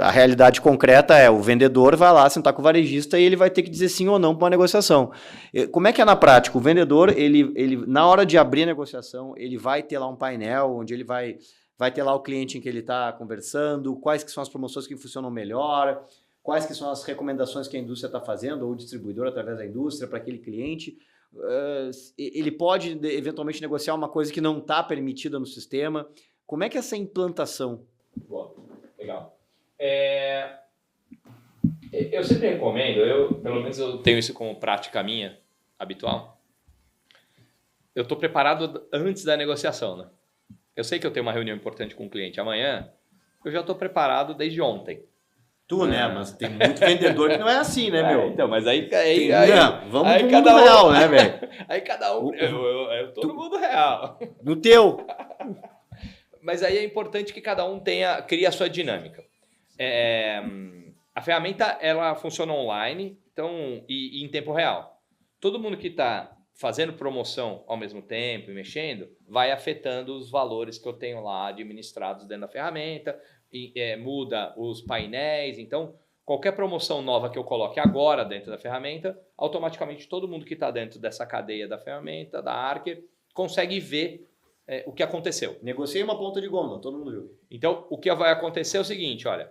A realidade concreta é o vendedor vai lá sentar com o varejista e ele vai ter que dizer sim ou não para uma negociação. Como é que é na prática? O vendedor, ele na hora de abrir a negociação, ele vai ter lá um painel onde ele vai ter lá o cliente em que ele está conversando, quais que são as promoções que funcionam melhor, quais que são as recomendações que a indústria está fazendo, ou o distribuidor através da indústria para aquele cliente. Ele pode eventualmente negociar uma coisa que não está permitida no sistema. Como é que é essa implantação? Boa. Legal. Eu sempre recomendo, pelo menos eu tenho isso como prática minha, habitual. Eu estou preparado antes da negociação, né? Eu sei que eu tenho uma reunião importante com o cliente amanhã, eu já estou preparado desde ontem. Né? Mas tem muito vendedor que não é assim, né, meu? Então, mas aí vamos aí pro cada mundo um, real, né, velho? Aí cada um... Eu tô no mundo real. No teu. Mas aí é importante que cada um crie a sua dinâmica. A ferramenta, ela funciona online, então, e em tempo real. Todo mundo que está fazendo promoção ao mesmo tempo e mexendo, vai afetando os valores que eu tenho lá administrados dentro da ferramenta, muda os painéis. Então, qualquer promoção nova que eu coloque agora dentro da ferramenta, automaticamente todo mundo que está dentro dessa cadeia da ferramenta, da Archer, consegue ver o que aconteceu. Negociei uma ponta de gôndola, todo mundo viu. Então, o que vai acontecer é o seguinte, olha,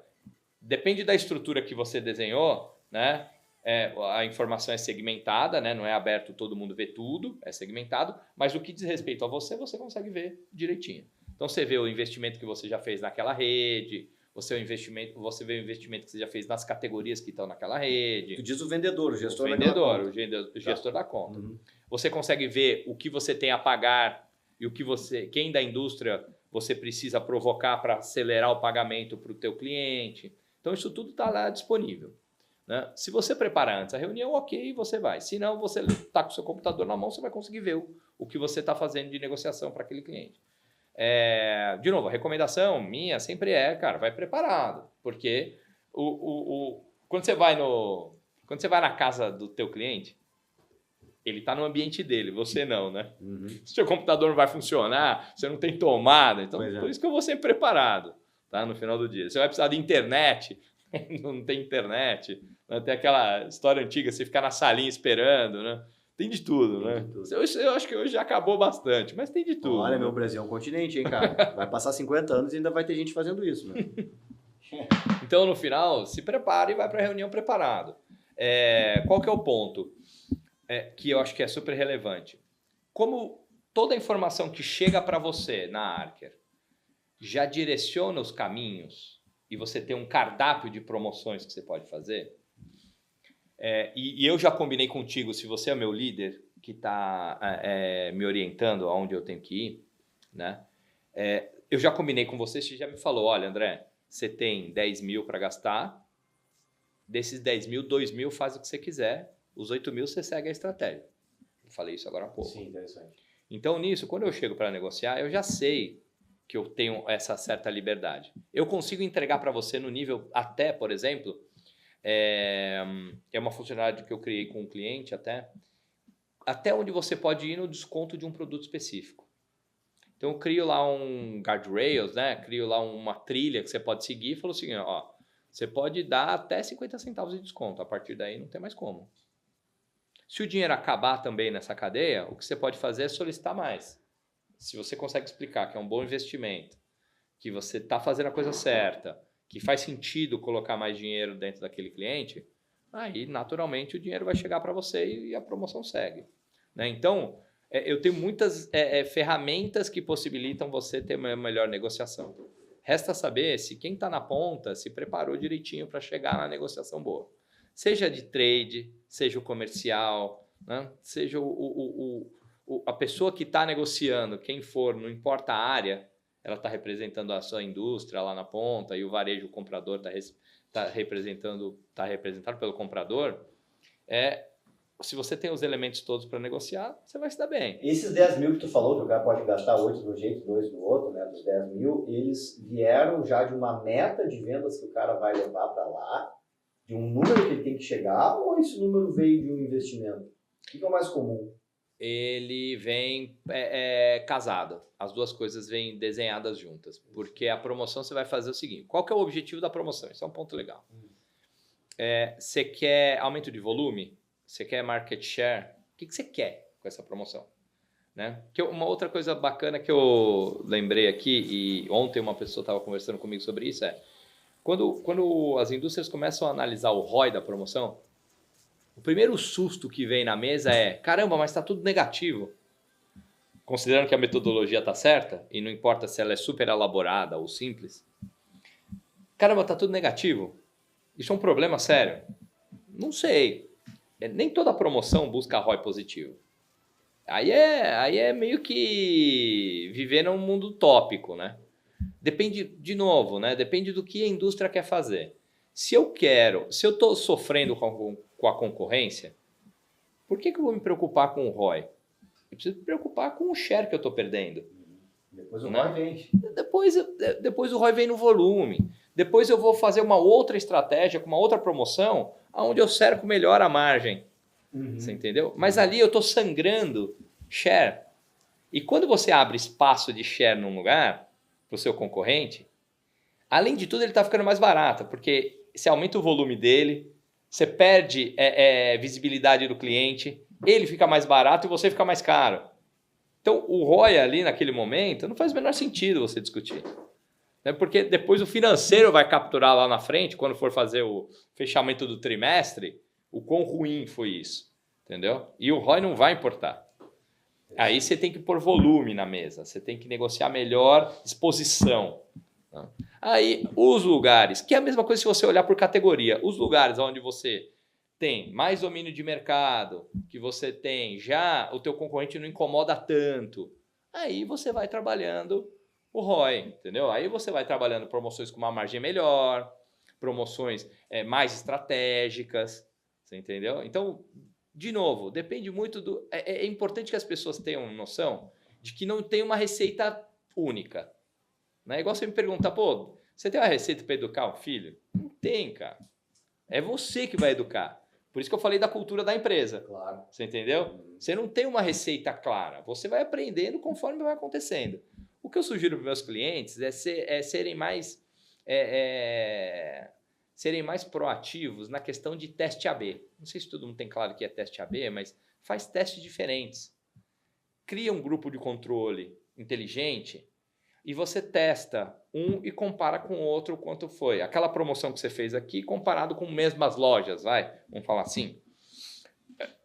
depende da estrutura que você desenhou, né? A informação é segmentada, né? Não é aberto, todo mundo vê tudo, é segmentado, mas o que diz respeito a você consegue ver direitinho. Então, você vê o investimento que você já fez naquela rede, você vê o investimento que você já fez nas categorias que estão naquela rede. Tu diz o vendedor, o gestor da conta. O gestor da conta. Uhum. Você consegue ver o que você tem a pagar e quem da indústria você precisa provocar para acelerar o pagamento para o teu cliente. Então, isso tudo está lá disponível. Né? Se você prepara antes a reunião, ok, você vai. Se não, você está com o seu computador na mão, você vai conseguir ver o que você está fazendo de negociação para aquele cliente. De novo, a recomendação minha sempre cara, vai preparado, porque Quando você vai na casa do teu cliente, ele está no ambiente dele, você não, né? Uhum. Se seu computador não vai funcionar, você não tem tomada, então por isso que eu vou sempre preparado, tá? No final do dia. Você vai precisar de internet, não tem internet, né? Tem aquela história antiga, você ficar na salinha esperando, né? Tem de tudo, né? De tudo. Eu acho que hoje já acabou bastante, mas tem de tudo. Olha, né? meu Brasil é um continente, hein, cara? Vai passar 50 anos e ainda vai ter gente fazendo isso, né? Então, no final, se prepare e vai para a reunião preparado. Qual que é o ponto? Que eu acho que é super relevante. Como toda a informação que chega para você na Archer já direciona os caminhos e você tem um cardápio de promoções que você pode fazer, e eu já combinei contigo, se você é meu líder, que está me orientando aonde eu tenho que ir, né? Eu já combinei com você, você já me falou, olha, André, você tem 10 mil para gastar, desses 10 mil, 2 mil faz o que você quiser, os 8 mil você segue a estratégia. Eu falei isso agora há pouco. Sim, interessante. Então, nisso, quando eu chego para negociar, eu já sei que eu tenho essa certa liberdade. Eu consigo entregar para você no nível até, por exemplo, é uma funcionalidade que eu criei com um cliente até onde você pode ir no desconto de um produto específico. Então, eu crio lá um guardrails, né? Crio lá uma trilha que você pode seguir e falo assim, ó, você pode dar até 50 centavos de desconto. A partir daí, não tem mais como. Se o dinheiro acabar também nessa cadeia, o que você pode fazer é solicitar mais. Se você consegue explicar que é um bom investimento, que você está fazendo a coisa certa, que faz sentido colocar mais dinheiro dentro daquele cliente, aí naturalmente o dinheiro vai chegar para você e a promoção segue. Né? Então, eu tenho muitas ferramentas que possibilitam você ter uma melhor negociação. Resta saber se quem está na ponta se preparou direitinho para chegar na negociação boa. Seja de trade, seja o comercial, né? Seja a pessoa que está negociando, quem for, não importa a área, ela está representando a sua indústria lá na ponta e o varejo, o comprador está representado pelo comprador. Se você tem os elementos todos para negociar, você vai se dar bem. Esses 10 mil que tu falou, que o cara pode gastar 8 de um jeito, 2 do outro, né, dos 10 mil, eles vieram já de uma meta de vendas que o cara vai levar para lá, de um número que ele tem que chegar, ou esse número veio de um investimento? O que é o mais comum? Ele vem casado. As duas coisas vêm desenhadas juntas. Porque a promoção você vai fazer o seguinte. Qual que é o objetivo da promoção? Isso é um ponto legal. Você quer aumento de volume? Você quer market share? O que você quer com essa promoção? Né? Uma outra coisa bacana que eu lembrei aqui, e ontem uma pessoa estava conversando comigo sobre isso, quando as indústrias começam a analisar o ROI da promoção, o primeiro susto que vem na mesa é, caramba, mas está tudo negativo. Considerando que a metodologia está certa, e não importa se ela é super elaborada ou simples, caramba, está tudo negativo. Isso é um problema sério? Não sei. Nem toda promoção busca ROI positivo. Aí é meio que viver num mundo utópico, né? Depende, de novo, né? Depende do que a indústria quer fazer. Se eu estou sofrendo com a concorrência, por que eu vou me preocupar com o ROI? Eu preciso me preocupar com o share que eu estou perdendo. Depois o ROI vem. Depois o ROI vem no volume. Depois eu vou fazer uma outra estratégia, com uma outra promoção, onde eu cerco melhor a margem. Você entendeu? Mas ali eu estou sangrando share. E quando você abre espaço de share num lugar, para o seu concorrente, além de tudo ele está ficando mais barato, porque você aumenta o volume dele, você perde visibilidade do cliente, ele fica mais barato e você fica mais caro. Então o ROI ali naquele momento não faz o menor sentido você discutir. Né? Porque depois o financeiro vai capturar lá na frente, quando for fazer o fechamento do trimestre, o quão ruim foi isso. Entendeu? E o ROI não vai importar. Aí você tem que pôr volume na mesa, você tem que negociar melhor exposição. Né? Aí os lugares, que é a mesma coisa se você olhar por categoria, os lugares onde você tem mais domínio de mercado, que você tem já, o teu concorrente não incomoda tanto, aí você vai trabalhando o ROI, entendeu? Aí você vai trabalhando promoções com uma margem melhor, promoções mais estratégicas, você entendeu? Então, de novo, depende muito do... É importante que as pessoas tenham noção de que não tem uma receita única. Né? Igual você me pergunta, pô, Você tem uma receita para educar um filho? Não tem, cara. É você que vai educar. Por isso que eu falei da cultura da empresa. Claro. Você entendeu? Você não tem uma receita clara. Você vai aprendendo conforme vai acontecendo. O que eu sugiro para meus clientes é serem mais proativos na questão de teste AB. Não sei se todo mundo tem claro que é teste AB, mas faz testes diferentes. Cria um grupo de controle inteligente e você testa um e compara com o outro quanto foi. Aquela promoção que você fez aqui comparado com mesmas lojas, vamos falar assim.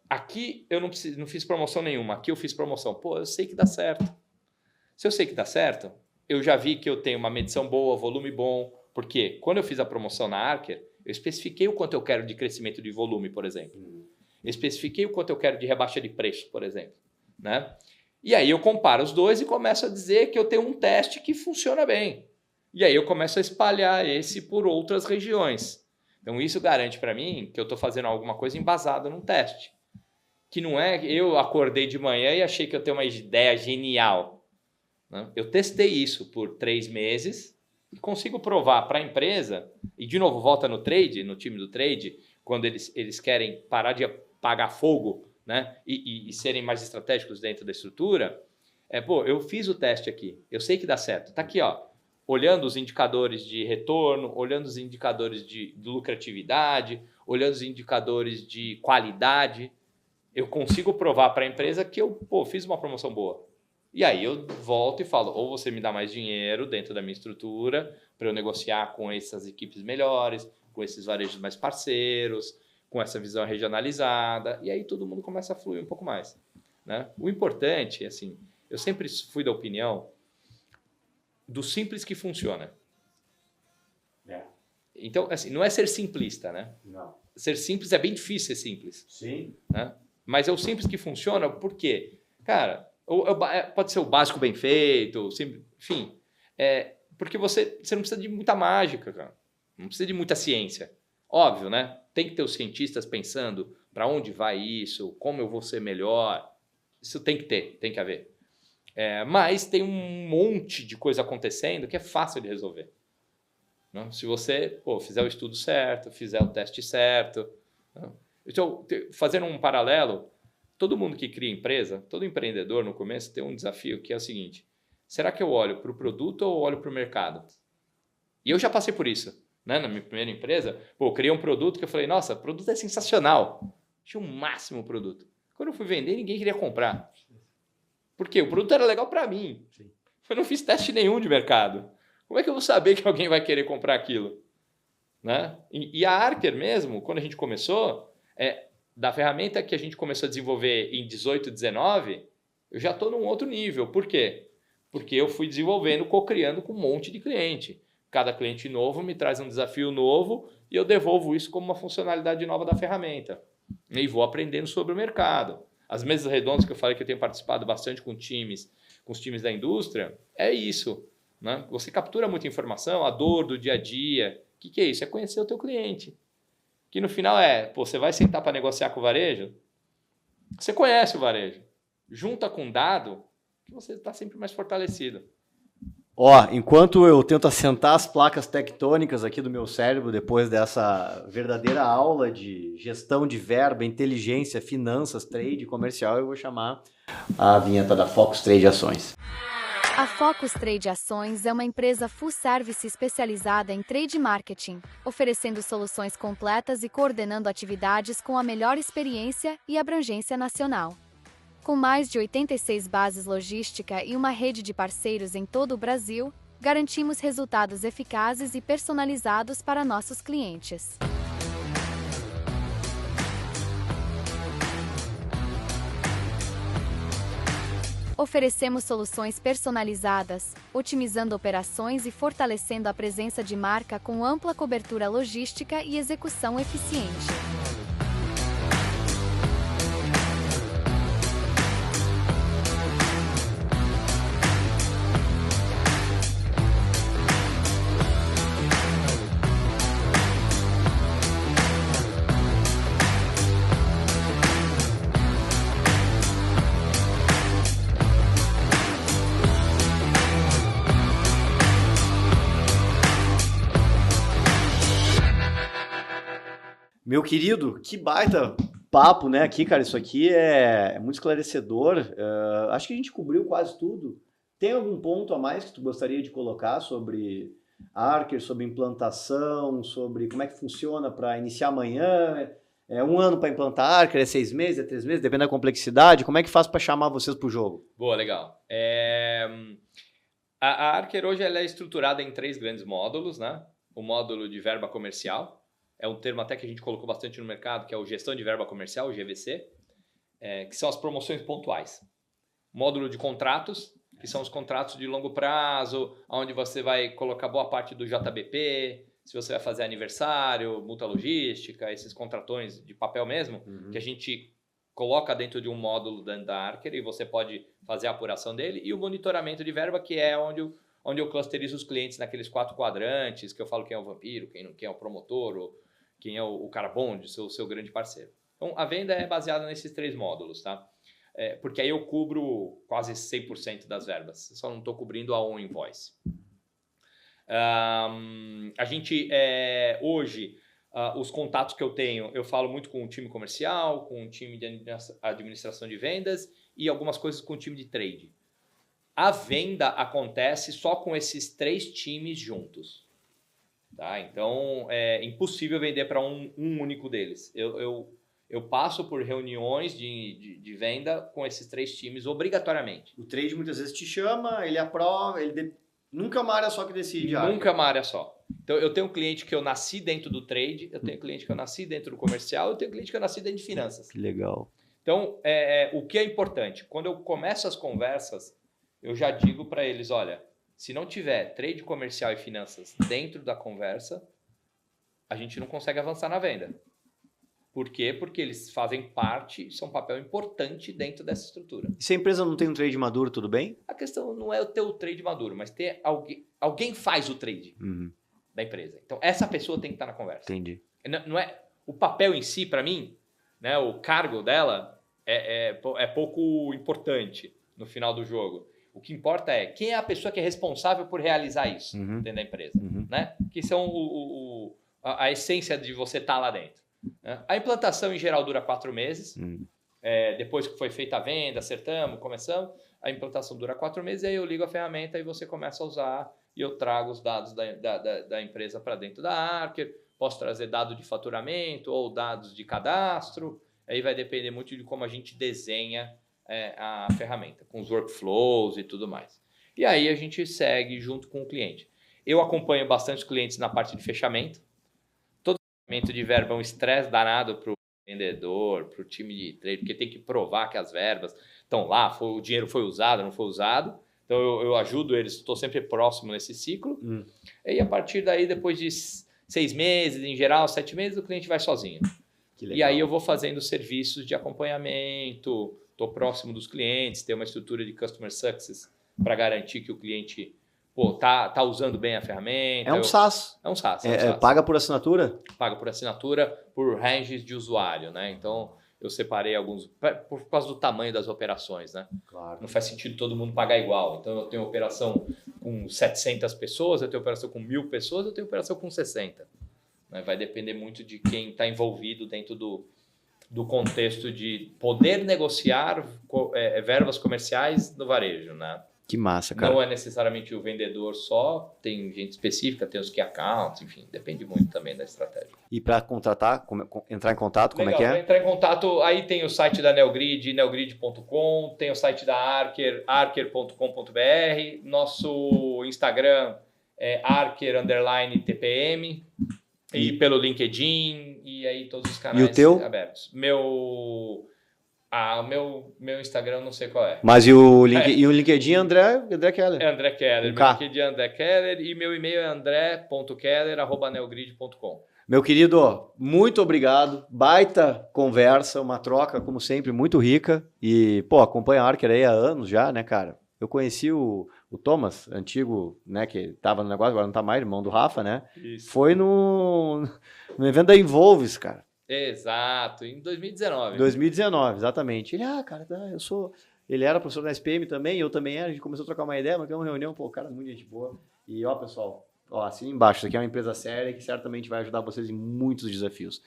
Aqui eu não fiz promoção nenhuma, aqui eu fiz promoção. Pô, eu sei que dá certo. Se eu sei que dá certo, eu já vi que eu tenho uma medição boa, volume bom, porque quando eu fiz a promoção na Archer, eu especifiquei o quanto eu quero de crescimento de volume, por exemplo. Eu especifiquei o quanto eu quero de rebaixa de preço, por exemplo. Né? E aí eu comparo os dois e começo a dizer que eu tenho um teste que funciona bem. E aí eu começo a espalhar esse por outras regiões. Então isso garante para mim que eu estou fazendo alguma coisa embasada num teste. Que não é eu acordei de manhã e achei que eu tenho uma ideia genial. Né? Eu testei isso por 3 meses e consigo provar para a empresa, e de novo volta no trade, no time do trade, quando eles querem parar de pagar fogo, né? E serem mais estratégicos dentro da estrutura, eu fiz o teste aqui, eu sei que dá certo. Está aqui, ó, olhando os indicadores de retorno, olhando os indicadores de lucratividade, olhando os indicadores de qualidade, eu consigo provar para a empresa que eu fiz uma promoção boa. E aí eu volto e falo, ou você me dá mais dinheiro dentro da minha estrutura para eu negociar com essas equipes melhores, com esses varejos mais parceiros, com essa visão regionalizada, e aí todo mundo começa a fluir um pouco mais. Né? O importante, assim, eu sempre fui da opinião do simples que funciona. Então, assim, não é ser simplista, né? Não. Ser simples é bem difícil ser simples. Sim. Né? Mas é o simples que funciona, por quê? Cara, pode ser o básico bem feito, enfim. Porque você não precisa de muita mágica, cara. Não precisa de muita ciência. Óbvio, né? Tem que ter os cientistas pensando para onde vai isso, como eu vou ser melhor. Isso tem que haver. Mas tem um monte de coisa acontecendo que é fácil de resolver. Não? Se você fizer o estudo certo, fizer o teste certo. Não? Então, fazendo um paralelo, todo mundo que cria empresa, todo empreendedor no começo tem um desafio que é o seguinte: será que eu olho para o produto ou olho para o mercado? E eu já passei por isso. Né? Na minha primeira empresa, eu criei um produto que eu falei, nossa, o produto é sensacional. Tinha um máximo produto. Quando eu fui vender, ninguém queria comprar. Por quê? O produto era legal para mim. Sim. Eu não fiz teste nenhum de mercado. Como é que eu vou saber que alguém vai querer comprar aquilo? Né? E a Archer mesmo, quando a gente começou, da ferramenta que a gente começou a desenvolver em 18, 19, eu já estou num outro nível. Por quê? Porque eu fui desenvolvendo, co-criando com um monte de cliente. Cada cliente novo me traz um desafio novo e eu devolvo isso como uma funcionalidade nova da ferramenta. E vou aprendendo sobre o mercado. As mesas redondas que eu falei que eu tenho participado bastante com os times da indústria, é isso. Né? Você captura muita informação, a dor do dia a dia. O que é isso? É conhecer o teu cliente. Que no final você vai sentar para negociar com o varejo, você conhece o varejo. Junta com dado, que você está sempre mais fortalecido. Enquanto eu tento assentar as placas tectônicas aqui do meu cérebro, depois dessa verdadeira aula de gestão de verba, inteligência, finanças, trade comercial, eu vou chamar a vinheta da Focus Trade Ações. A Focus Trade Ações é uma empresa full service especializada em trade marketing, oferecendo soluções completas e coordenando atividades com a melhor experiência e abrangência nacional. Com mais de 86 bases logística e uma rede de parceiros em todo o Brasil, garantimos resultados eficazes e personalizados para nossos clientes. Oferecemos soluções personalizadas, otimizando operações e fortalecendo a presença de marca com ampla cobertura logística e execução eficiente. Meu querido, que baita papo, né? Aqui, cara, isso aqui é muito esclarecedor. Acho que a gente cobriu quase tudo. Tem algum ponto a mais que tu gostaria de colocar sobre Archer, sobre implantação, sobre como é que funciona para iniciar amanhã? É 1 ano para implantar Archer, é 6 meses, é 3 meses, depende da complexidade. Como é que faz para chamar vocês para o jogo? Boa, legal. A Archer hoje ela é estruturada em 3 grandes módulos, né? O módulo de verba comercial, é um termo até que a gente colocou bastante no mercado, que é o gestão de verba comercial, o GVC, que são as promoções pontuais. Módulo de contratos, que são os contratos de longo prazo, onde você vai colocar boa parte do JBP, se você vai fazer aniversário, multa logística, esses contratões de papel mesmo, que a gente coloca dentro de um módulo da Archer e você pode fazer a apuração dele. E o monitoramento de verba, que é onde eu clusterizo os clientes naqueles 4 quadrantes, que eu falo quem é o vampiro, quem é o promotor, ou quem é o cara bom, o seu grande parceiro. Então, a venda é baseada nesses 3 módulos, tá? Porque aí eu cubro quase 100% das verbas. Só não estou cobrindo a on-invoice. A gente, hoje, os contatos que eu tenho, eu falo muito com o time comercial, com o time de administração de vendas e algumas coisas com o time de trade. A venda acontece só com esses 3 times juntos. Tá? Então, é impossível vender para um único deles. Eu passo por reuniões de venda com esses 3 times obrigatoriamente. O trade muitas vezes te chama, ele aprova, nunca é uma área só que decide. Nunca é uma área só. Então, eu tenho um cliente que eu nasci dentro do trade, eu tenho um cliente que eu nasci dentro do comercial, eu tenho um cliente que eu nasci dentro de finanças. Que legal. Então, o que é importante? Quando eu começo as conversas, eu já digo para eles, olha, se não tiver trade comercial e finanças dentro da conversa, a gente não consegue avançar na venda. Por quê? Porque eles fazem parte, são um papel importante dentro dessa estrutura. E se a empresa não tem um trade maduro, tudo bem? A questão não é ter o trade maduro, mas ter alguém faz o trade da empresa. Então, essa pessoa tem que estar na conversa. Entendi. Não é, o papel em si, para mim, né, o cargo dela é pouco importante no final do jogo. O que importa é quem é a pessoa que é responsável por realizar isso dentro da empresa. Né? Que são a essência de você estar lá dentro. Né? A implantação, em geral, dura 4 meses. Depois que foi feita a venda, acertamos, começamos, a implantação dura 4 meses, e aí eu ligo a ferramenta e você começa a usar e eu trago os dados da empresa para dentro da Archer. Posso trazer dado de faturamento ou dados de cadastro. Aí vai depender muito de como a gente desenha a ferramenta, com os workflows e tudo mais. E aí a gente segue junto com o cliente. Eu acompanho bastante os clientes na parte de fechamento. Todo fechamento de verba é um estresse danado para o vendedor, para o time de trade, porque tem que provar que as verbas estão lá, o dinheiro foi usado, não foi usado. Então eu ajudo eles, estou sempre próximo nesse ciclo. E a partir daí, depois de 6 meses, em geral, 7 meses, o cliente vai sozinho. E aí eu vou fazendo serviços de acompanhamento, estou próximo dos clientes, tenho uma estrutura de Customer Success para garantir que o cliente tá usando bem a ferramenta. É um SaaS. É um SaaS. Paga por assinatura? Paga por assinatura, por ranges de usuário, né? Então, eu separei alguns, por causa do tamanho das operações, né? Claro. Não faz sentido todo mundo pagar igual. Então, eu tenho operação com 700 pessoas, eu tenho operação com 1.000 pessoas, eu tenho operação com 60. Né? Vai depender muito de quem está envolvido dentro do contexto de poder negociar verbas comerciais no varejo, né? Que massa, cara. Não é necessariamente o vendedor só, tem gente específica, tem os key accounts, enfim, depende muito também da estratégia. E para contratar, entrar em contato, como Legal, é que é? Para entrar em contato, aí tem o site da Neogrid, neogrid.com, tem o site da Archer, archer.com.br, nosso Instagram é archer_tpm, e pelo LinkedIn, e aí todos os canais e o teu? abertos. O meu Instagram eu não sei qual é. Mas e o LinkedIn André Keller? É André Keller. Meu LinkedIn é André Keller e meu e-mail é andré.keller@neogrid.com. Meu querido, muito obrigado. Baita conversa, uma troca, como sempre, muito rica. E, acompanho a Archer aí há anos já, né, cara? Eu conheci o Thomas, antigo, né, que tava no negócio, agora não tá mais, irmão do Rafa, né? Isso. Foi no evento da Involves, cara. Exato, em 2019. 2019, exatamente. Ele, ele era professor da SPM também, eu também era, a gente começou a trocar uma ideia, marcamos uma reunião, cara, muito gente boa. E, pessoal, assina embaixo, isso aqui é uma empresa séria que certamente vai ajudar vocês em muitos desafios.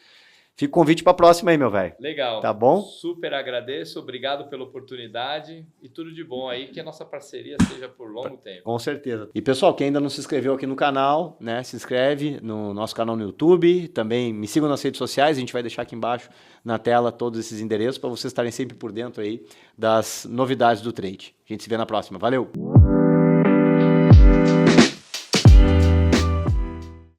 Fica o convite para a próxima aí, meu velho. Legal. Tá bom? Super agradeço, obrigado pela oportunidade e tudo de bom aí, que a nossa parceria seja por longo tempo. Com certeza. E pessoal, quem ainda não se inscreveu aqui no canal, né, se inscreve no nosso canal no YouTube, também me sigam nas redes sociais, a gente vai deixar aqui embaixo na tela todos esses endereços para vocês estarem sempre por dentro aí das novidades do trade. A gente se vê na próxima. Valeu!